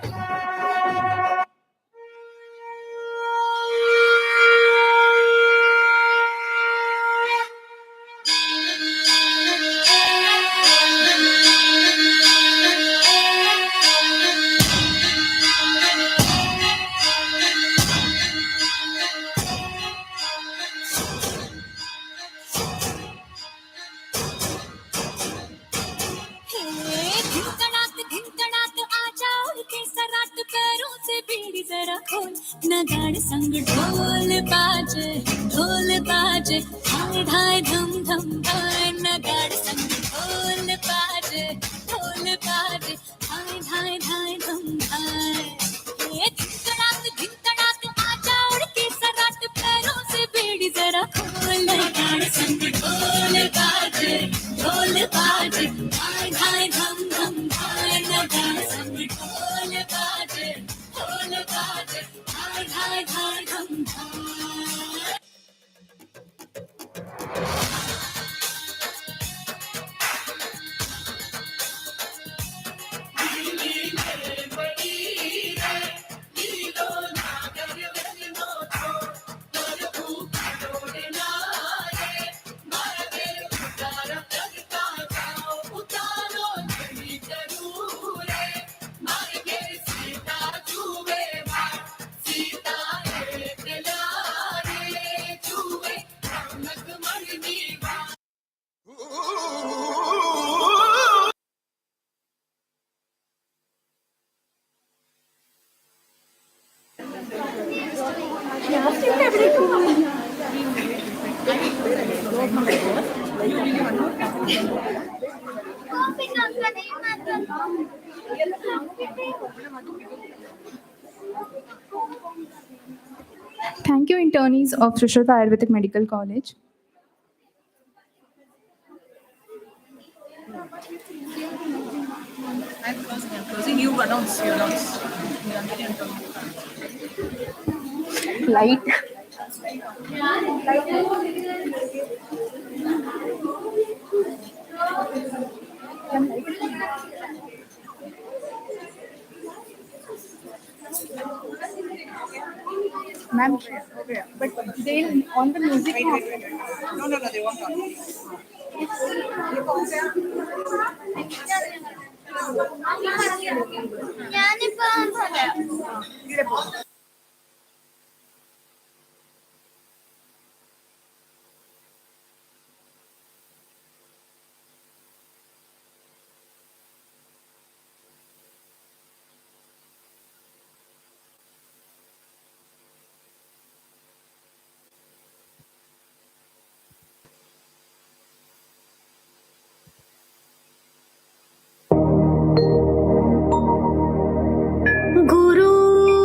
नगाड़ संग ढोल बाजे हाय धाय धम धम धाय नगाड़ संग ढोल बाजे हाय धाय धाय धम धाय ये धिंकड़ाक आजा उड़ के सराट पैरों से बेड़ी जरा खोल नगाड़ संग ढोल बाजे हाय धाय धम धम धाय नगाड़ संग ढोल बाजे हाय धाय धाय धम धाय Thank you, internees of Sushruta Ayurvedic Medical College. I'm closing. You announce. Light. Ma'am, okay, but they'll on the music. No, they won't on.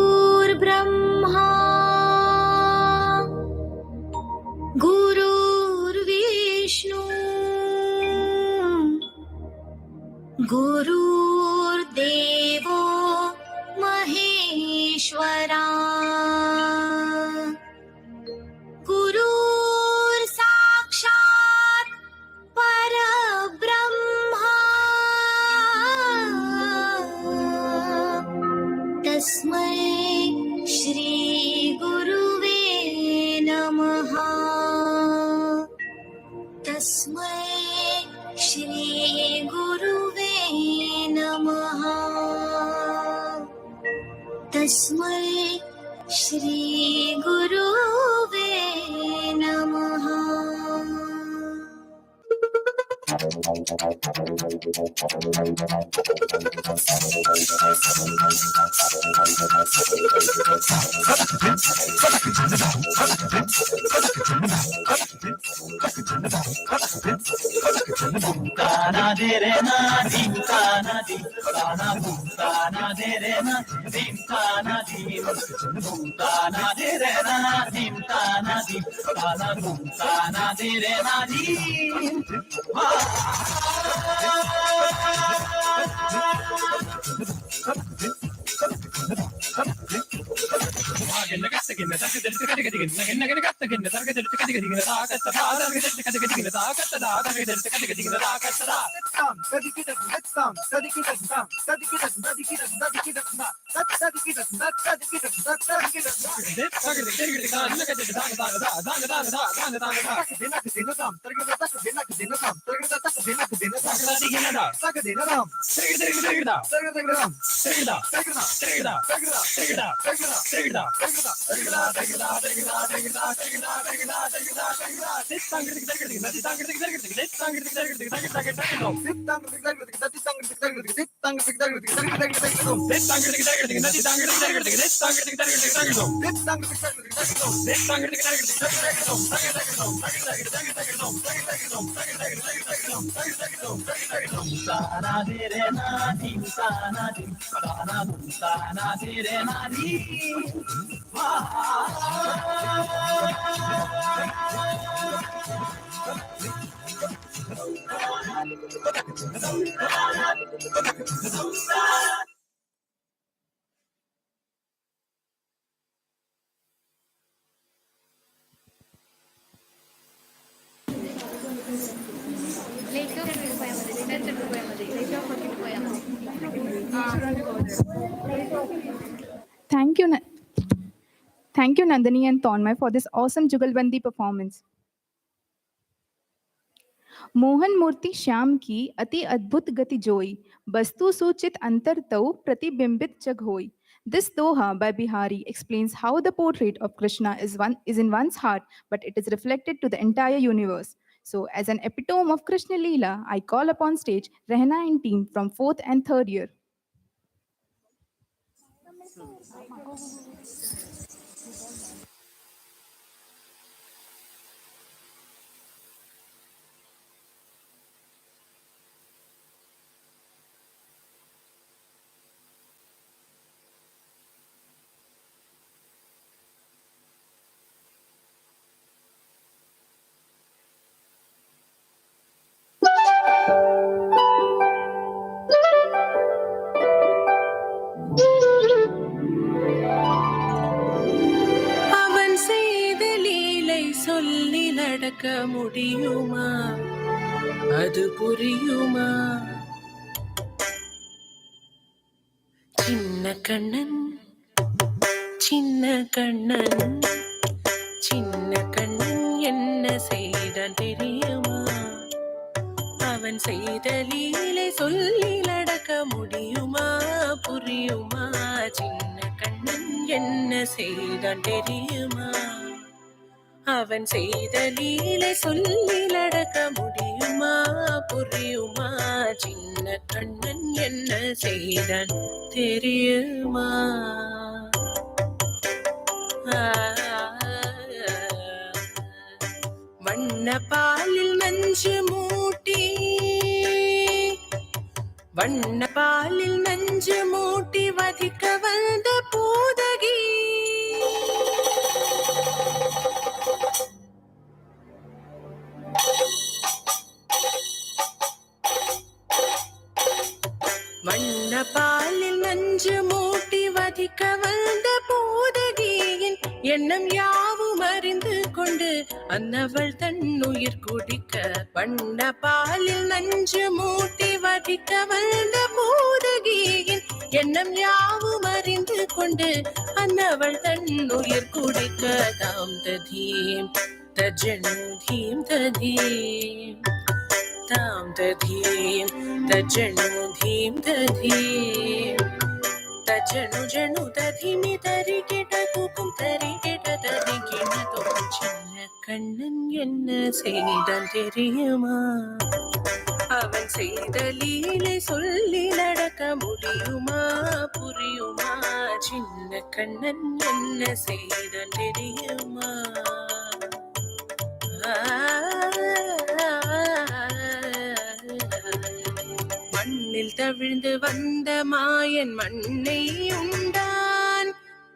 गुरुर्ब्रह्मा गुरुर्विष्णु गुरुर्देवो महेश्वरा गुरुर्साक्षात् परब्रह्मा तस्मै श्री गुरुवे नमः तस्मै श्री गुरुवे नमः तस्मै श्री गुरुवे नमः Thank you, thank you, Nandini and Tonmay, for this awesome Jugalbandi performance. Mohan मूर्ति श्याम की अति अद्भुत गति जोई, बस्तु सूचित अंतर तौ प्रतिबिंबित जग होई. This doha by Bihari explains how the portrait of Krishna is in one's heart, but it is reflected to the entire universe. So, as an epitome of Krishna Leela, I call upon stage Rehna and team from 4th and 3rd year. அவன் செய்த லீலை சொல்லி நடக்க முடியுமா? அது புரியுமா? சின்ன கண்ணன் சின்ன கண்ணன் சின்ன கண்ணன் என்ன செய்தான் தெரியுமா? அவன் செய்த லீலை சொல்லி நடக்க முடியுமா? புரியுமா? சின்ன கண்ணன் என்ன செய்தான் தெரியுமா? அவன் செய்த லீலை சொல்லி நடக்க முடியுமா? புரியுமா? சின்ன கண்ணன் என்ன செய்தான் தெரியுமா? வண்ண பாலில் நஞ்சு மூட்டி வண்ண பாலில் நஞ்சு மூட்டி வதிக்க வந்த பூதகி வண்ண பாலில் நஞ்சு மூட்டி வதிக்க வந்த பூதகியின் எண்ணம் யாவும் அறிந்து கொண்டு அன்னவள் தன்னுயிர் குடிக்க. வண்ண பாலில் நஞ்சு மூட்டி வதிக்க வந்த பூதகியின் எண்ணம் யாவும் அறிந்து கொண்டு அன்னவள் தன்னுயிர் குடிக்க. தாம் ததீம் தஜனு தீம் ததீம் தாம் ததீம் தஜனு தீம் ததீம் தஜனு ஜனு ததிமி தரி கிட்ட தூக்கும் தரி கிட்ட தரி கிட்ட தோக்கும். சின்ன கண்ணன் என்ன செய்தான் தெரியுமா? அவன் செய்த லீலை சொல்லி நடக்க முடியுமா? புரியுமா? சின்ன கண்ணன் என்ன செய்தான் தெரியுமா? மண்ணில் தவிழ்ந்து வந்த மாயன் மண்ணை உண்டான்.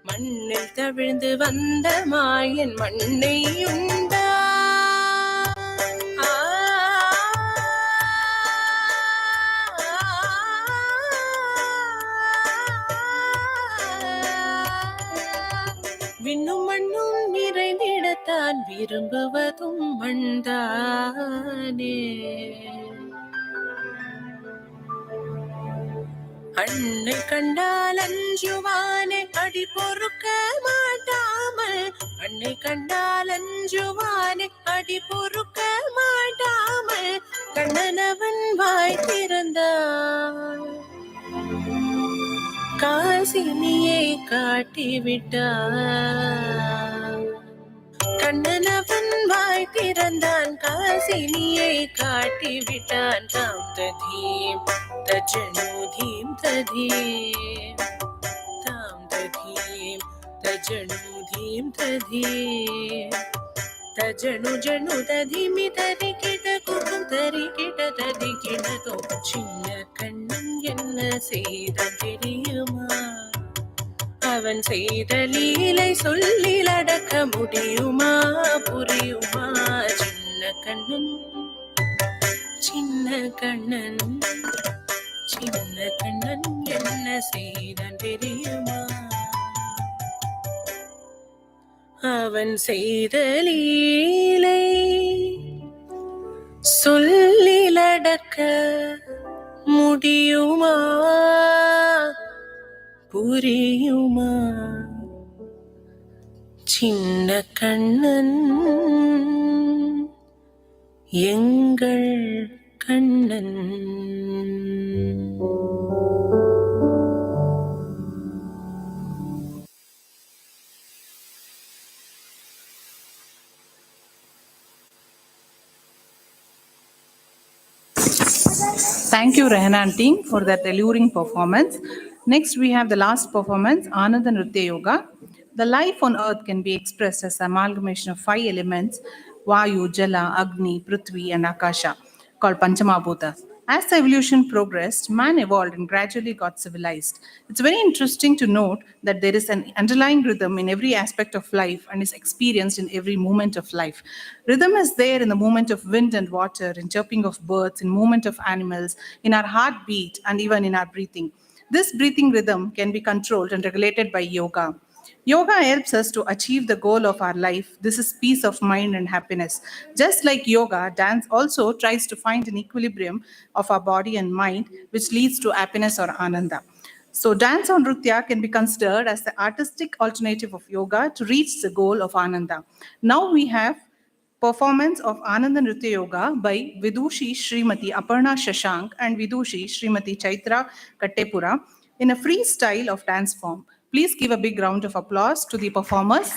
மண்ணில் தவிழ்ந்து வந்த மாயன் மண்ணை உண்டான். விண்ணும் மண்ணும் நிறைந்திடத்தான் விரும்புவதும் மண்தானே. அன்னை கண்டால் அஞ்சுவானே அடி பொறுக்க மாட்டாமல். அன்னை கண்டால் அஞ்சுவானே அடி பொறுக்க மாட்டாமல். கண்ணனவன் வாய் திறந்தான் காசினியை காட்டிவிட்டான். கண்ணனவன் வாய் திறந்தான் காசினியை காட்டிவிட்டான். தாம் ததீம் தஜனு தீம் ததீம் तजनु धीं तधी तजनु जनु तधिमि तरिकिट कुकुं तरिकिट तदिकिट तो சின்ன கண்ணன் என்ன செய்த தெரியுமா அவன் செய்த லீலை சொல்லில் அடக்க முடியுமா புரியுமா சின்ன கண்ணன் சின்ன கண்ணன் சின்ன கண்ணன் என்ன செய்தான் தெரியுமா அவன் செய்த லீலை சொல்லில் அடக்க முடியுமா புரியுமா சின்ன கண்ணன் எங்கள் Kannan Thank you, Rehana and team, for that alluring performance. Next, we have the last performance, Ananda Nritya Yoga. The life on earth can be expressed as an amalgamation of 5 elements, Vayu, Jala, Agni, Prithvi, and Akasha, called Panchamabhutas. As the evolution progressed, man evolved and gradually got civilized. It's very interesting to note that there is an underlying rhythm in every aspect of life and is experienced in every moment of life. Rhythm is there in the movement of wind and water, in chirping of birds, in movement of animals, in our heartbeat, and even in our breathing. This breathing rhythm can be controlled and regulated by yoga. Yoga helps us to achieve the goal of our life. This is peace of mind and happiness. Just like yoga, dance also tries to find an equilibrium of our body and mind, which leads to happiness or ananda. So, dance or nritya can be considered as the artistic alternative of yoga to reach the goal of ananda. Now we have performance of Ananda Nritya Yoga by Vidushi Srimati Aparna Shashank and Vidushi Srimati Chaitra Kattepura in a freestyle of dance form. Please give a big round of applause to the performers.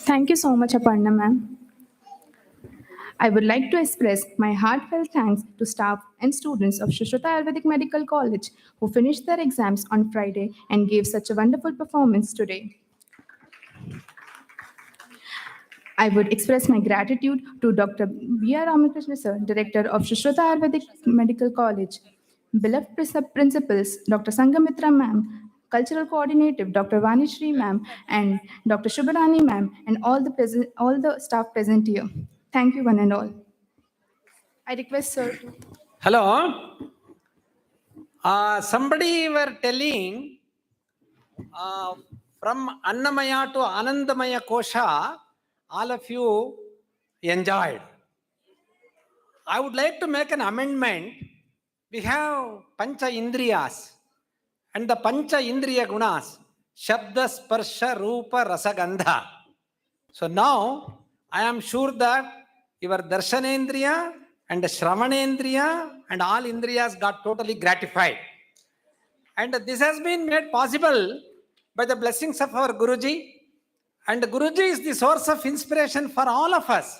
Thank you so much, Aparna ma'am. I would like to express my heartfelt thanks to staff and students of Shushruta Ayurvedic Medical College who finished their exams on Friday and gave such a wonderful performance today. I would express my gratitude to Dr. B.R. Ramakrishna sir, Director of Shushruta Ayurvedic Medical College, beloved principals Dr. Sangamitra ma'am, Cultural Coordinator Dr. Vanishri ma'am, and Dr. Shubharani ma'am, and all the staff present here. Thank you one and all. I request sir to... Hello. Somebody were telling from Annamaya to Anandamaya Kosha, all of you enjoyed. I would like to make an amendment. We have Pancha Indriyas and the Pancha Indriya Gunas, Shabda, Sparsha, Rupa, Rasagandha. So now I am sure that your Darshanendriya and Shravanendriya and all Indriyas got totally gratified. And this has been made possible by the blessings of our Guruji. And Guruji is the source of inspiration for all of us.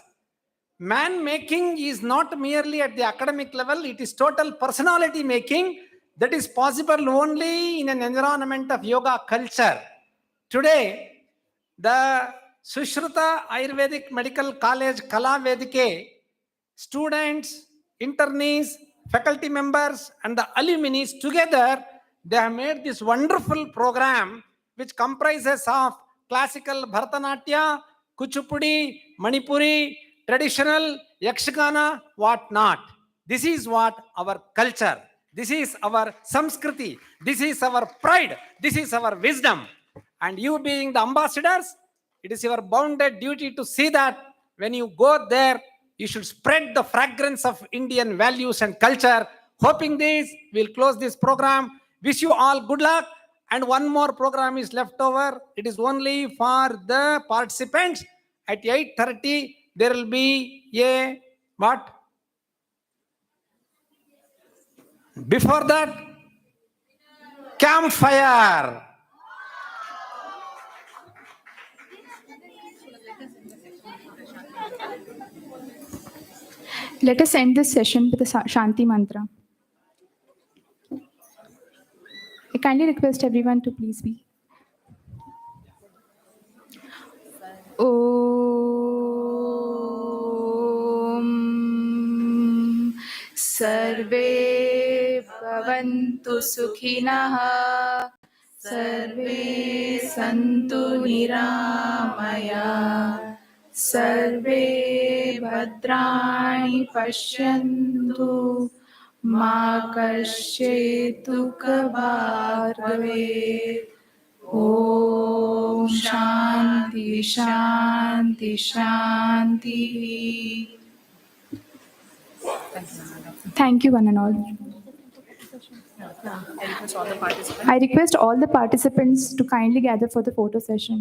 Man making is not merely at the academic level, it is total personality making that is possible only in an environment of yoga culture. Today, the Sushruta Ayurvedic Medical College Kala Vedike students, internees, faculty members, and the alumni together, they have made this wonderful program which comprises of classical Bharatanatyam, Kuchipudi, Manipuri, traditional Yakshagana, what not. This is what our culture, this is our Samskriti, this is our pride, this is our wisdom. And you being the ambassadors, it is your bounden duty to see that when you go there, you should spread the fragrance of Indian values and culture. Hoping this, we'll close this program. Wish you all good luck. And one more program is left over. It is only for the participants. At 8:30, there will be a what? Before that, campfire. Let us end this session with a Shanti mantra. I kindly request everyone to please be. Om Sarve Bhavantu Sukhinah Sarve Santu Niramaya Sarve Bhadrani Pashyantu Ma Kasyet Dukhabhat Bhavet. Om Shanti Shanti Shanti. Thank you one and all. I request all the participants to kindly gather for the photo session.